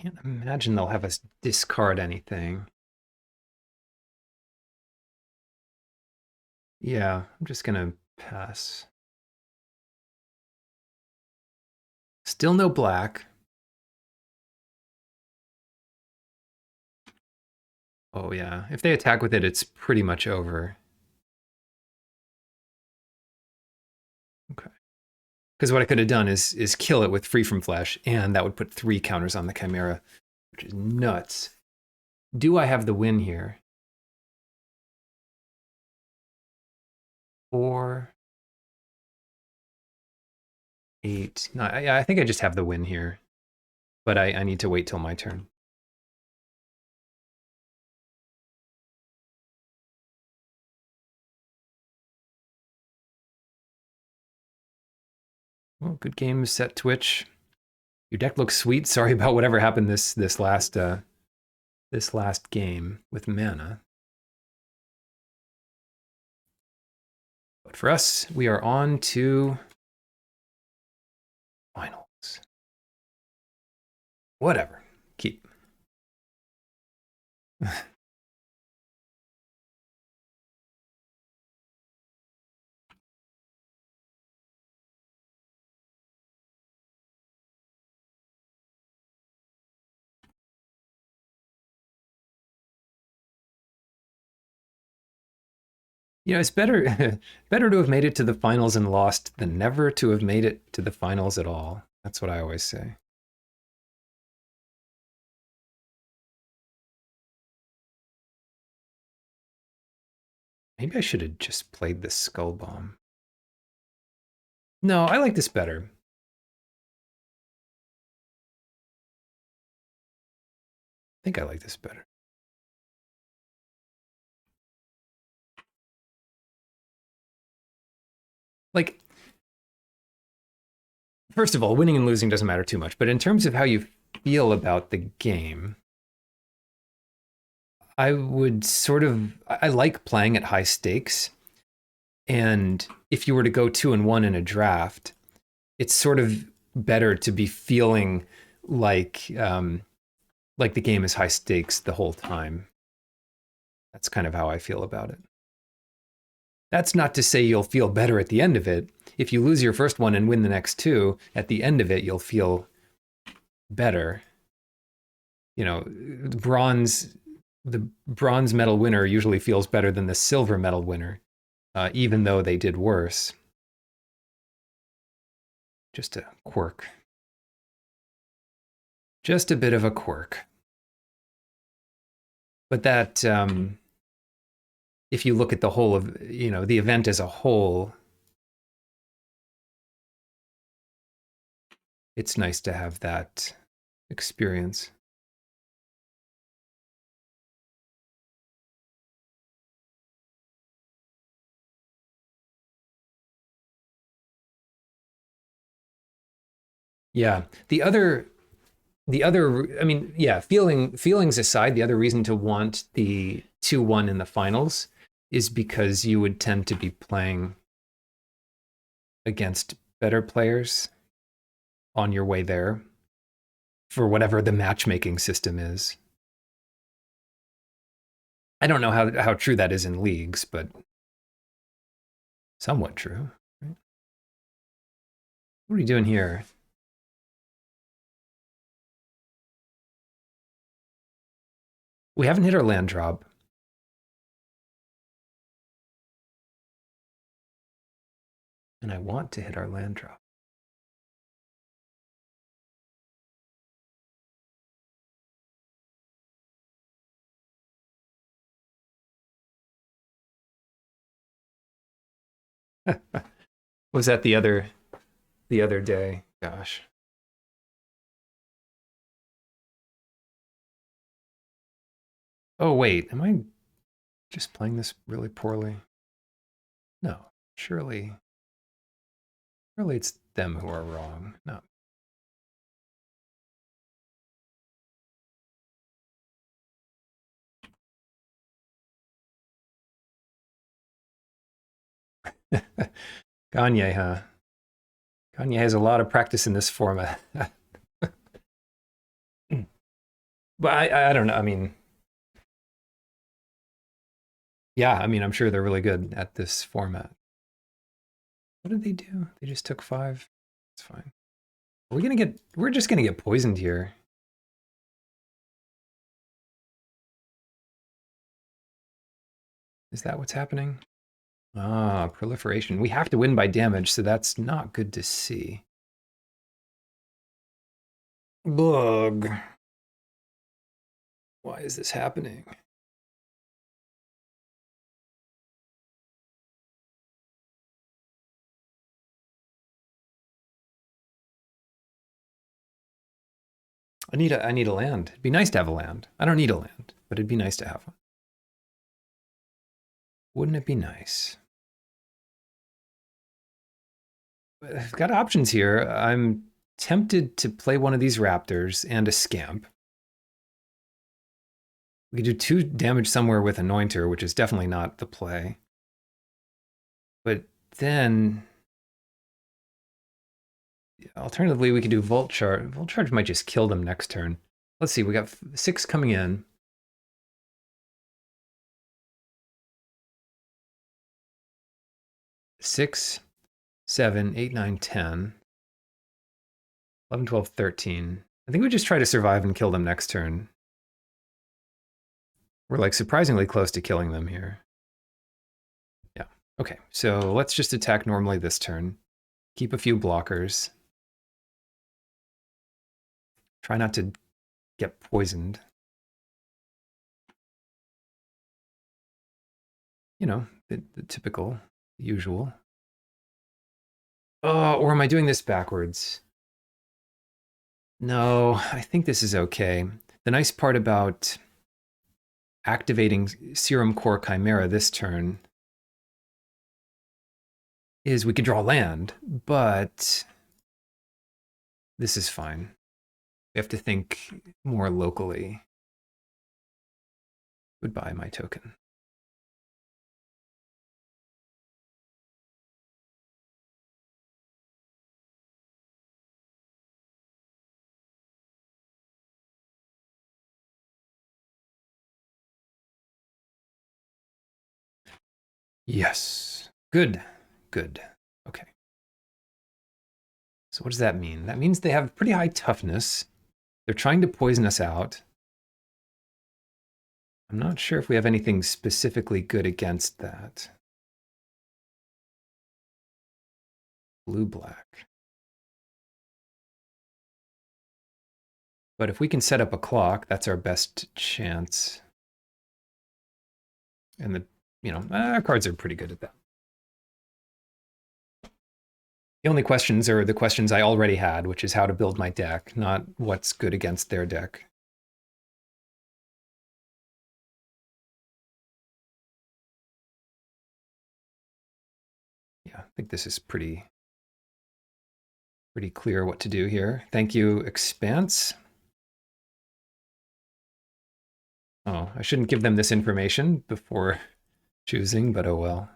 Can't imagine they'll have us discard anything. Yeah, I'm just gonna pass. Still no black. Oh yeah, if they attack with it, it's pretty much over. Okay. Because what I could have done is kill it with Free from Flash, and that would put 3 counters on the Chimera, which is nuts. Do I have the win here? 4, 8. No, I think I just have the win here, but I need to wait till my turn. Well, good game, Set Twitch. Your deck looks sweet. Sorry about whatever happened this last game with mana. But for us, we are on to finals. Whatever. Keep. You know, it's better better to have made it to the finals and lost than never to have made it to the finals at all. That's what I always say. Maybe I should have just played the Skull Bomb. No, I like this better. I think I like this better. Like, first of all, winning and losing doesn't matter too much, but in terms of how you feel about the game, I would sort of, I like playing at high stakes. And if you were to go 2-1 in a draft, it's sort of better to be feeling like the game is high stakes the whole time. That's kind of how I feel about it. That's not to say you'll feel better at the end of it. If you lose your first one and win the next 2, at the end of it, you'll feel better. You know, the bronze medal winner usually feels better than the silver medal winner, even though they did worse. Just a quirk. Just a bit of a quirk. But that, if you look at the whole of, you know, the event as a whole, it's nice to have that experience. Yeah. I mean, yeah, feelings aside, the other reason to want the 2-1 in the finals is because you would tend to be playing against better players on your way there for whatever the matchmaking system is. I don't know how true that is in leagues, but somewhat true. Right? What are you doing here? We haven't hit our land drop. And I want to hit our land drop. Was that the other day? Gosh. Oh wait, am I just playing this really poorly? No, surely it's them who are wrong. No. Kanye, huh? Kanye has a lot of practice in this format. But I don't know. I mean, yeah, I mean, I'm sure they're really good at this format. What did they do? They just took 5. It's fine. We're just gonna get poisoned here. Is that what's happening? Ah, proliferation. We have to win by damage, so that's not good to see. Bug. Why is this happening? I need a land. It'd be nice to have a land. I don't need a land, but it'd be nice to have one. Wouldn't it be nice? I've got options here. I'm tempted to play one of these raptors and a scamp. We could do 2 damage somewhere with Anointer, which is definitely not the play. But then, alternatively, we could do Volt Charge. Volt Charge might just kill them next turn. Let's see, we got 6 coming in. 6, 7, 8, 9, 10, 11, 12, 13. I think we just try to survive and kill them next turn. We're like surprisingly close to killing them here. Yeah. Okay, so let's just attack normally this turn. Keep a few blockers. Try not to get poisoned. You know, the typical, usual. Oh, or am I doing this backwards? No, I think this is okay. The nice part about activating Serum Core Chimera this turn is we could draw land, but this is fine. We have to think more locally. Goodbye, my token. Yes. Good. Good. Okay. So what does that mean? That means they have pretty high toughness. They're trying to poison us out. I'm not sure if we have anything specifically good against that. Blue-black. But if we can set up a clock, that's our best chance. And our cards are pretty good at that. The only questions are the questions I already had, which is how to build my deck, not what's good against their deck. Yeah, I think this is pretty clear what to do here. Thank you, Expanse. Oh, I shouldn't give them this information before choosing, but oh well.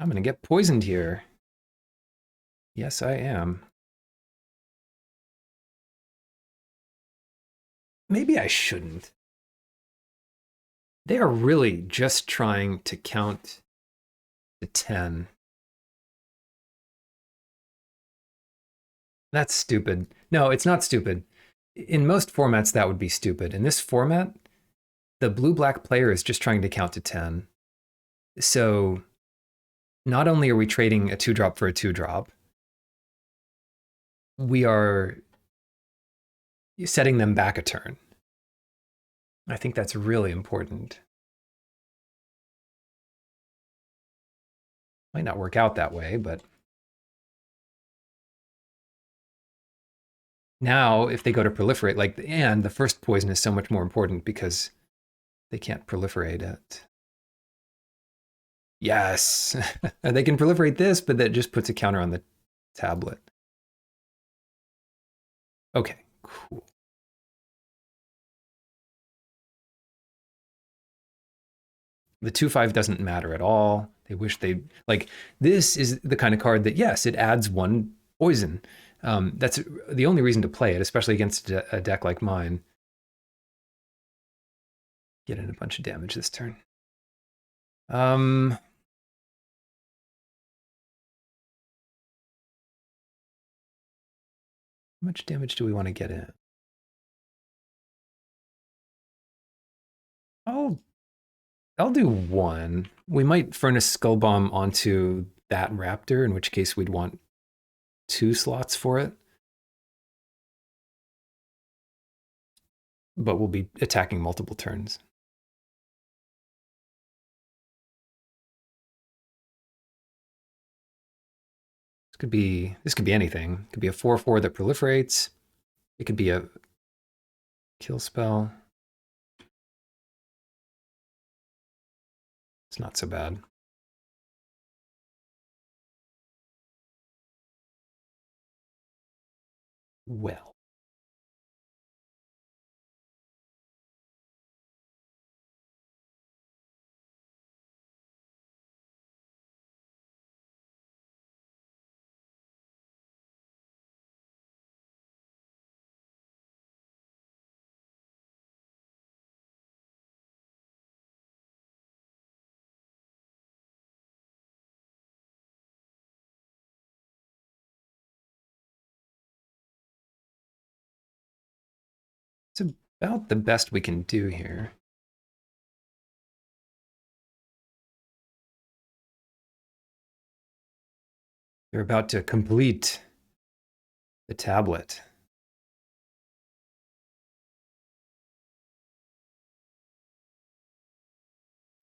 I'm gonna get poisoned here. Yes, I am. Maybe I shouldn't. They are really just trying to count to 10. That's stupid. No, it's not stupid. In most formats, that would be stupid. In this format, the blue-black player is just trying to count to 10. So not only are we trading a 2-drop for a 2-drop, we are setting them back a turn. I think that's really important. Might not work out that way, but now if they go to proliferate, and the first poison is so much more important because they can't proliferate it. Yes, they can proliferate this, but that just puts a counter on the tablet. Okay, cool. The 2/5 doesn't matter at all. They wish they this is the kind of card that, yes, it adds 1 poison. That's the only reason to play it, especially against a deck like mine. Get in a bunch of damage this turn. How much damage do we want to get in? I'll do one. We might furnace Skull Bomb onto that raptor, in which case we'd want 2 slots for it. But we'll be attacking multiple turns. This could be anything. It could be a 4/4 that proliferates. It could be a kill spell. It's not so bad. Well. It's about the best we can do here. They're about to complete the tablet.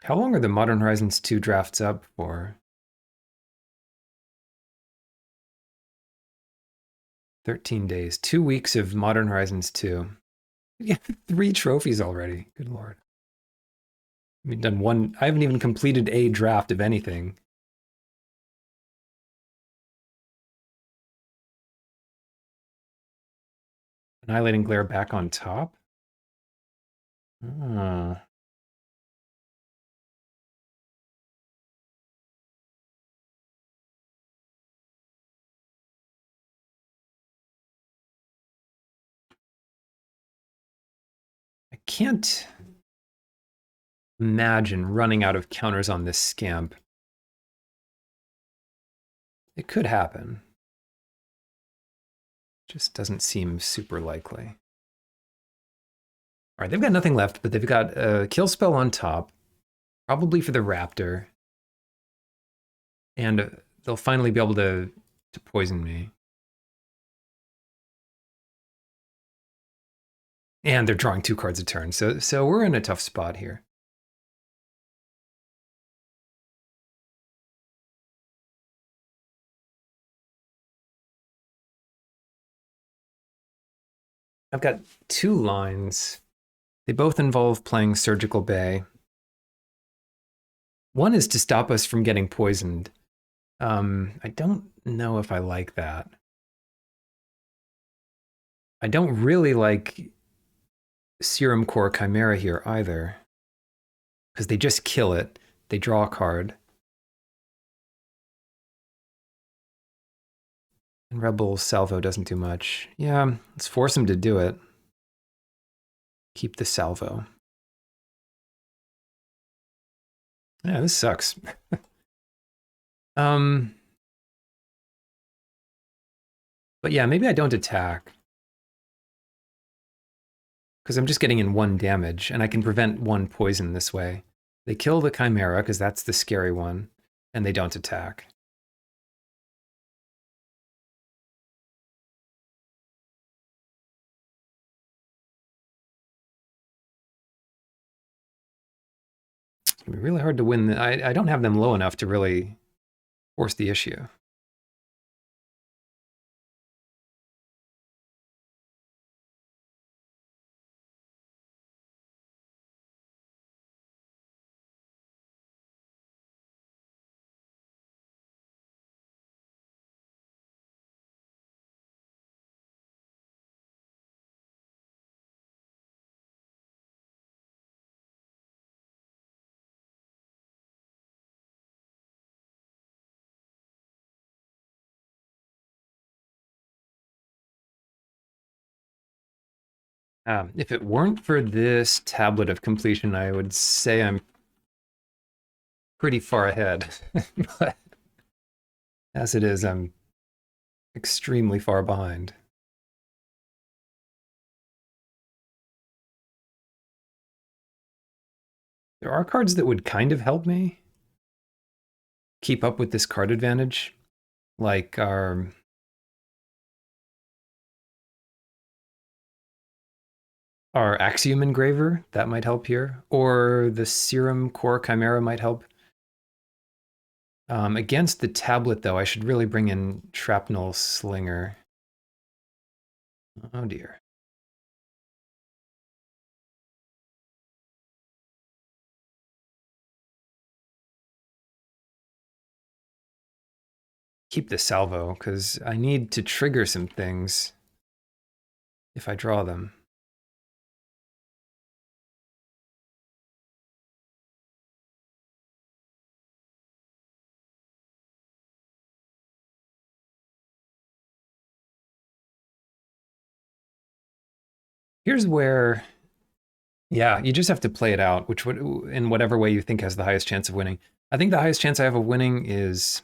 How long are the Modern Horizons 2 drafts up for? 13 days. 2 weeks of Modern Horizons 2. Yeah, 3 trophies already. Good lord. I mean, done one. I haven't even completed a draft of anything. Annihilating Glare back on top? Oh. I can't imagine running out of counters on this scamp. It could happen. Just doesn't seem super likely. All right, they've got nothing left, but they've got a kill spell on top, probably for the raptor. And they'll finally be able to poison me. And they're drawing 2 cards a turn, so we're in a tough spot here. I've got 2 lines. They both involve playing Surgical Bay. One is to stop us from getting poisoned. I don't know if I like that. I don't really like Serum Core Chimera here either, because they just kill it. They draw a card. And Rebel Salvo doesn't do much. Yeah, let's force him to do it. Keep the salvo. Yeah, this sucks. But yeah, maybe I don't attack. Because I'm just getting in 1 damage, and I can prevent 1 poison this way. They kill the Chimera, because that's the scary one, and they don't attack. It's going to be really hard to win. I don't have them low enough to really force the issue. If it weren't for this tablet of completion, I would say I'm pretty far ahead. But as it is, I'm extremely far behind. There are cards that would kind of help me keep up with this card advantage, like our Axiom Engraver, that might help here, or the Serum Core Chimera might help. Against the tablet, though, I should really bring in Shrapnel Slinger. Oh dear. Keep the salvo, because I need to trigger some things if I draw them. Here's where, yeah, you just have to play it out, which would, in whatever way you think has the highest chance of winning. I think the highest chance I have of winning is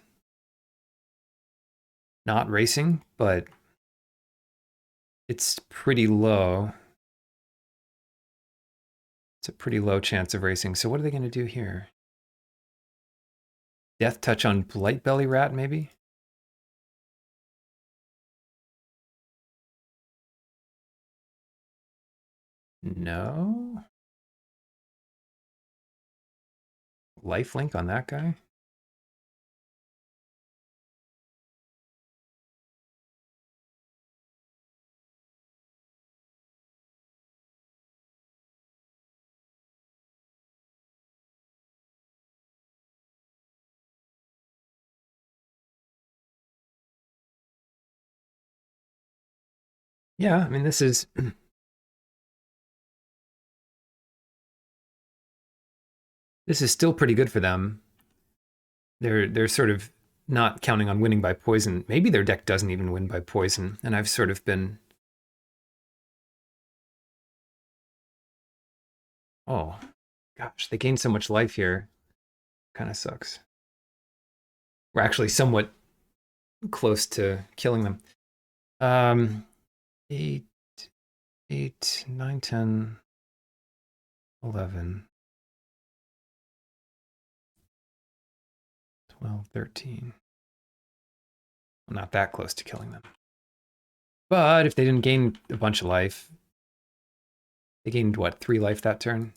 not racing, but it's pretty low. It's a pretty low chance of racing. So what are they going to do here? Death touch on Blight Belly Rat, maybe? No. Lifelink on that guy? Yeah, I mean, this is this is still pretty good for them. They're sort of not counting on winning by poison. Maybe their deck doesn't even win by poison, and I've sort of been, oh gosh, they gained so much life here. Kind of sucks. We're actually somewhat close to killing them. Um, 8, 8, 9, 10, 11, 12, 13. I'm not that close to killing them. But if they didn't gain a bunch of life, they gained what, 3 life that turn?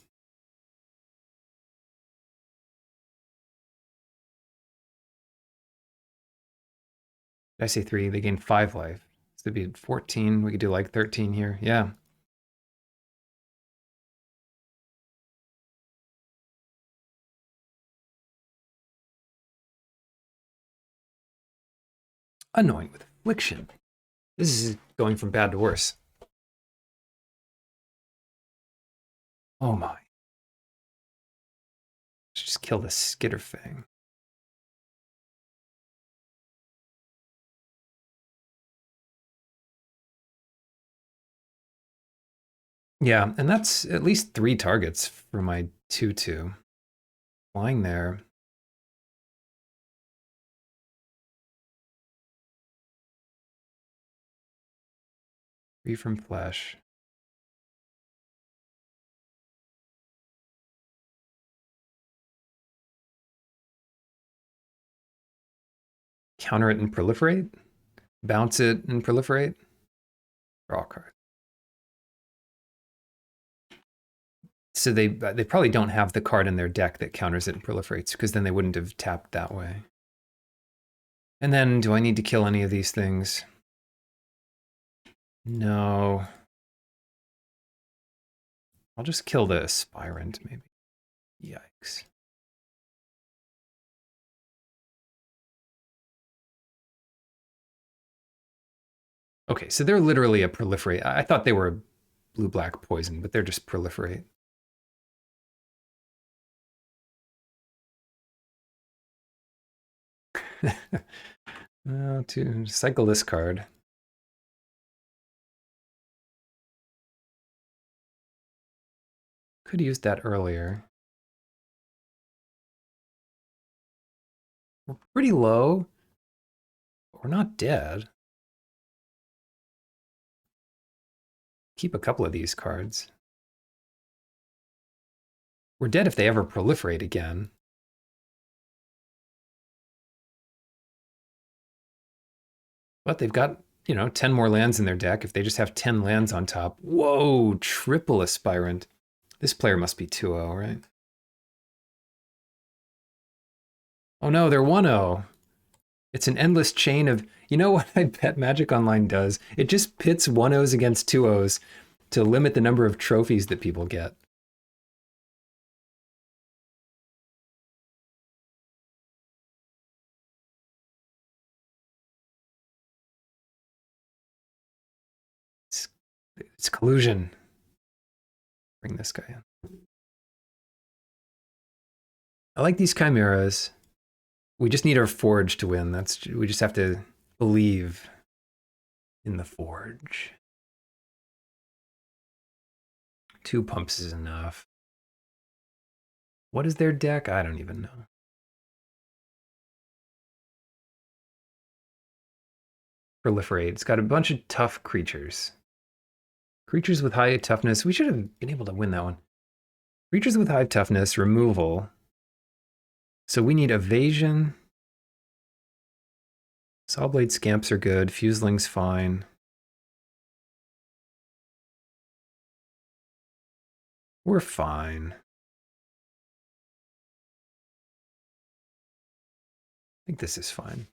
Did I say 3? They gained 5 life. So it'd be 14. We could do like 13 here. Yeah. Annoying with affliction. This is going from bad to worse. Oh my. Let's just kill this Skitterfang. Yeah, and that's at least 3 targets for my 2/2. Flying there. Free from flash. Counter it and proliferate? Bounce it and proliferate? Draw a card. So they probably don't have the card in their deck that counters it and proliferates, because then they wouldn't have tapped that way. And then, do I need to kill any of these things? No. I'll just kill the Aspirant, maybe. Yikes. Okay, so they're literally a proliferate. I thought they were blue-black poison, but they're just proliferate. To cycle this card. Could have used that earlier. We're pretty low. But we're not dead. Keep a couple of these cards. We're dead if they ever proliferate again. But they've got, 10 more lands in their deck. If they just have 10 lands on top. Whoa, triple aspirant. This player must be 2-0, right? Oh no, they're 1-0. It's an endless chain of, you know what I bet Magic Online does? It just pits 1-0s against 2-0s to limit the number of trophies that people get. It's collusion. Bring this guy in. I like these chimeras. We just need our forge to win. We just have to believe in the forge. 2 pumps is enough. What is their deck? I don't even know. Proliferate. It's got a bunch of tough creatures. Creatures with high toughness. We should have been able to win that one. Creatures with high toughness, removal. So we need evasion. Sawblade Scamps are good. Fuseling's fine. We're fine. I think this is fine.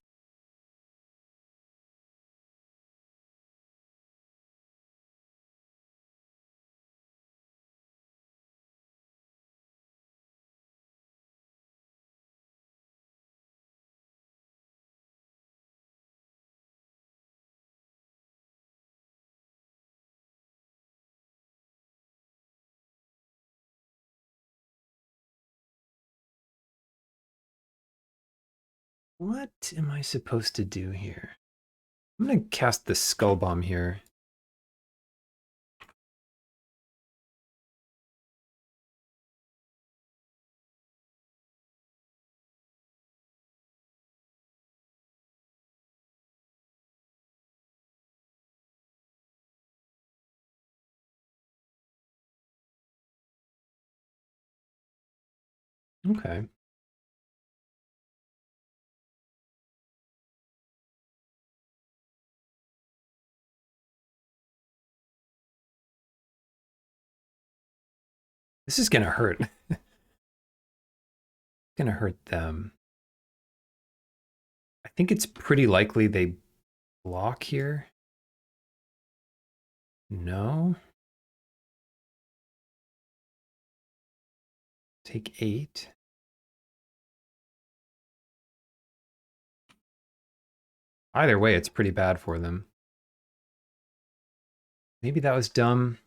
What am I supposed to do here? I'm going to cast the Skull Bomb here. Okay. This is going to hurt. Going to hurt them. I think it's pretty likely they block here. No. Take 8. Either way, it's pretty bad for them. Maybe that was dumb,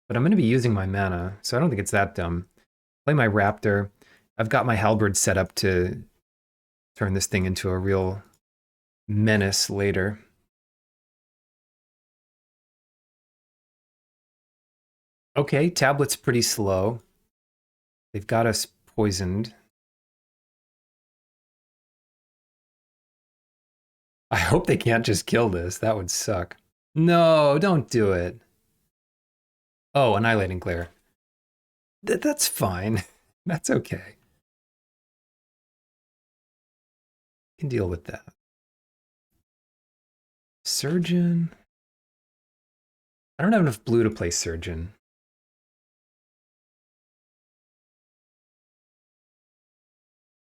but I'm going to be using my mana, so I don't think it's that dumb. Play my Raptor. I've got my Halberd set up to turn this thing into a real menace later. Okay, Tablet's pretty slow. They've got us poisoned. I hope they can't just kill this. That would suck. No, don't do it. Oh, Annihilating Glare. That's fine. That's okay. Can deal with that. Surgeon. I don't have enough blue to play Surgeon.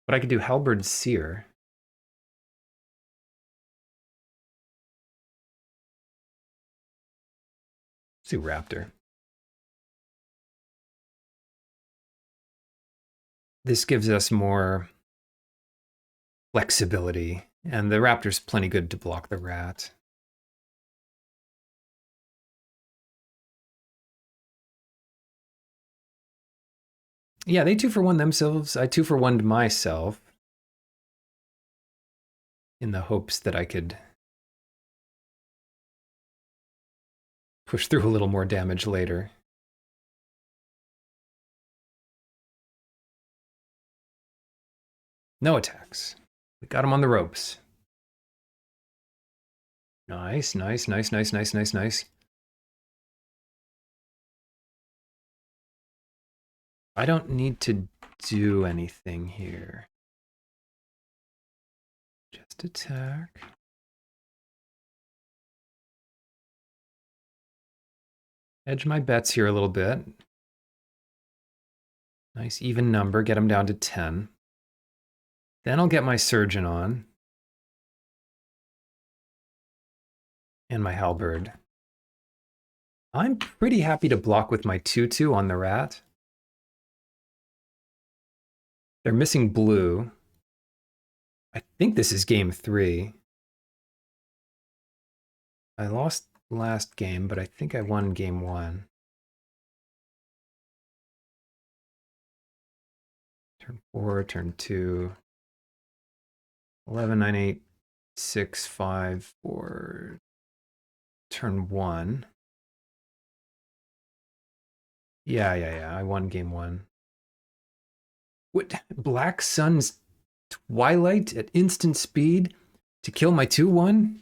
But I could do Halberd Seer. Let's do Raptor. This gives us more flexibility, and the Raptor's plenty good to block the rat. Yeah, they 2-for-1 themselves. I 2-for-1'd myself in the hopes that I could push through a little more damage later. No attacks. We got him on the ropes. Nice, nice, nice, nice, nice, nice, nice. I don't need to do anything here. Just attack. Edge my bets here a little bit. Nice even number, get him down to 10. Then I'll get my surgeon on. And my halberd. I'm pretty happy to block with my 2/2 on the rat. They're missing blue. I think this is game 3. I lost last game, but I think I won game 1. Turn 4, turn 2. 11, 9, 8, 6, 5, 4. Turn 1. Yeah. I won game 1. What? Black Sun's Twilight at instant speed to kill my 2/1?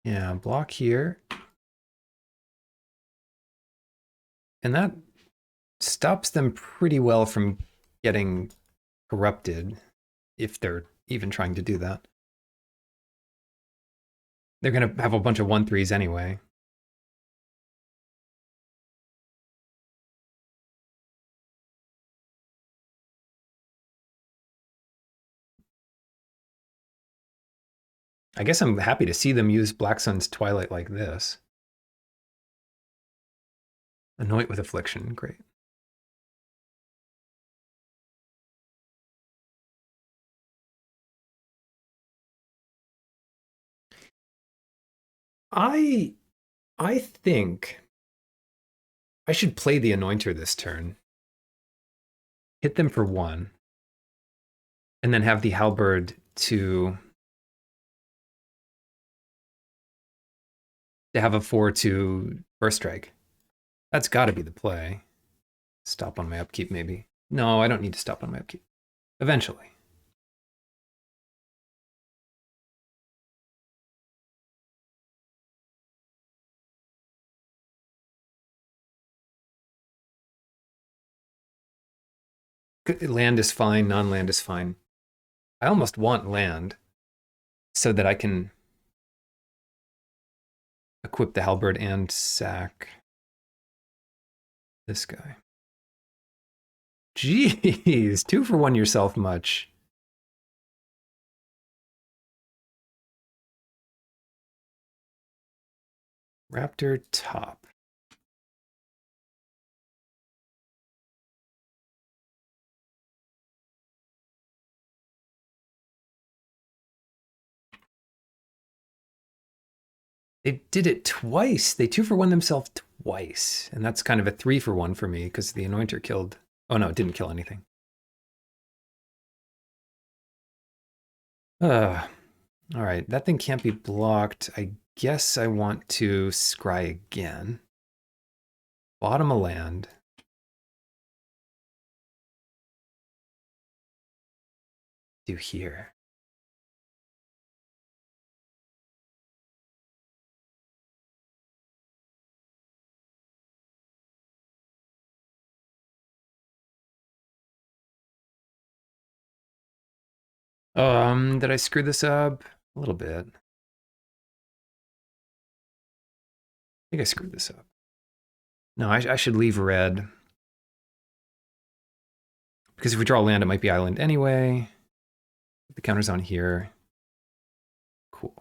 Yeah, block here. And that stops them pretty well from getting corrupted, if they're even trying to do that. They're going to have a bunch of 1/3s anyway. I guess I'm happy to see them use Black Sun's Twilight like this. Anoint with Affliction, great. I think I should play the Anointer this turn. Hit them for 1. And then have the Halberd to have a 4/2 Burst Strike. That's got to be the play. Stop on my upkeep, maybe. No, I don't need to stop on my upkeep. Eventually. Land is fine, non-land is fine. I almost want land so that I can equip the halberd and sack this guy. Jeez, 2 for 1 yourself much. Raptor top. They did it twice. They 2 for 1 themselves twice. And that's kind of a 3 for 1 for me because the Anointer killed. Oh no, it didn't kill anything. All right, that thing can't be blocked. I guess I want to scry again. Bottom of land. Do here. Did I screw this up? A little bit. I think I screwed this up. No, I should leave red. Because if we draw land, it might be island anyway. The counter's on here. Cool.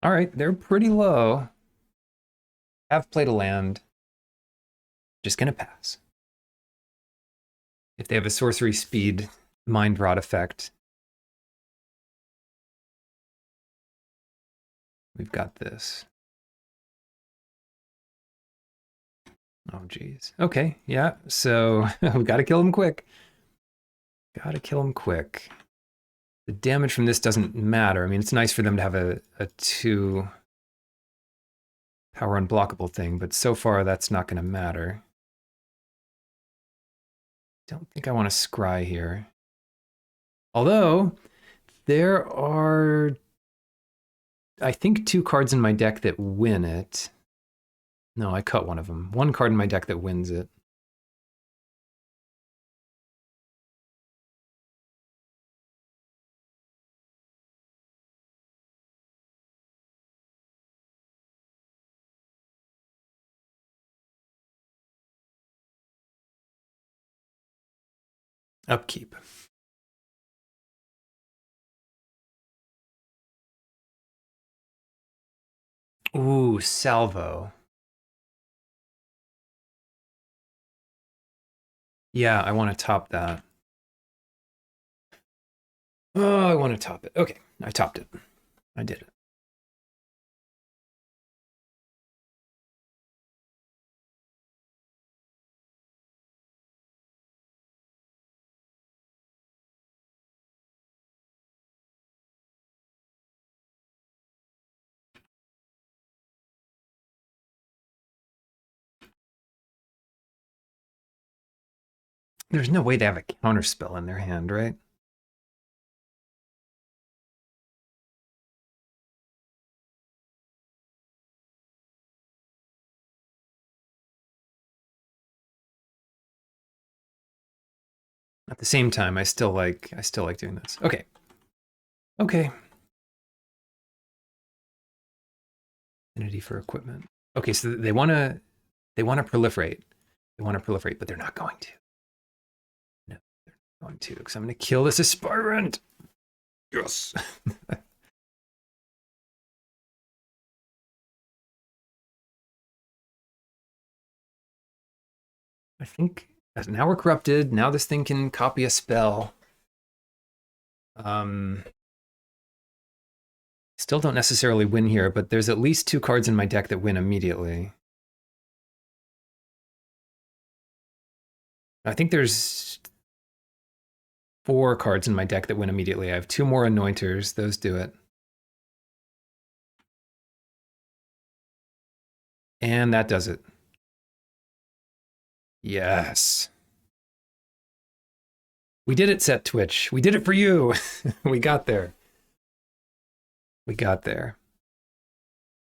All right, they're pretty low. Have played a land. Just gonna pass. If they have a sorcery speed mind rot effect, We've got this. Oh, geez. Okay, yeah. So we got to kill him quick. Got to kill him quick. The damage from this doesn't matter. I mean, it's nice for them to have a 2 power unblockable thing, but so far that's not going to matter. Don't think I want to scry here. Although, there are, I think, 2 cards in my deck that win it. No, I cut one of them. 1 card in my deck that wins it. Upkeep. Ooh, salvo. Yeah, I want to top that. Oh, I want to top it. Okay, I topped it. I did it. There's no way to have a counterspell in their hand, right? At the same time, I still like doing this. Okay. Okay. Affinity for equipment. Okay, so they want to proliferate. They want to proliferate, but they're not going to. No, they're not going to, because I'm going to kill this aspirant. Yes. I think now we're corrupted. Now this thing can copy a spell. Still don't necessarily win here, but there's at least 2 cards in my deck that win immediately. I think there's 4 cards in my deck that win immediately. I have 2 more Anointers. Those do it. And that does it. Yes. We did it, Set Twitch. We did it for you. We got there. We got there.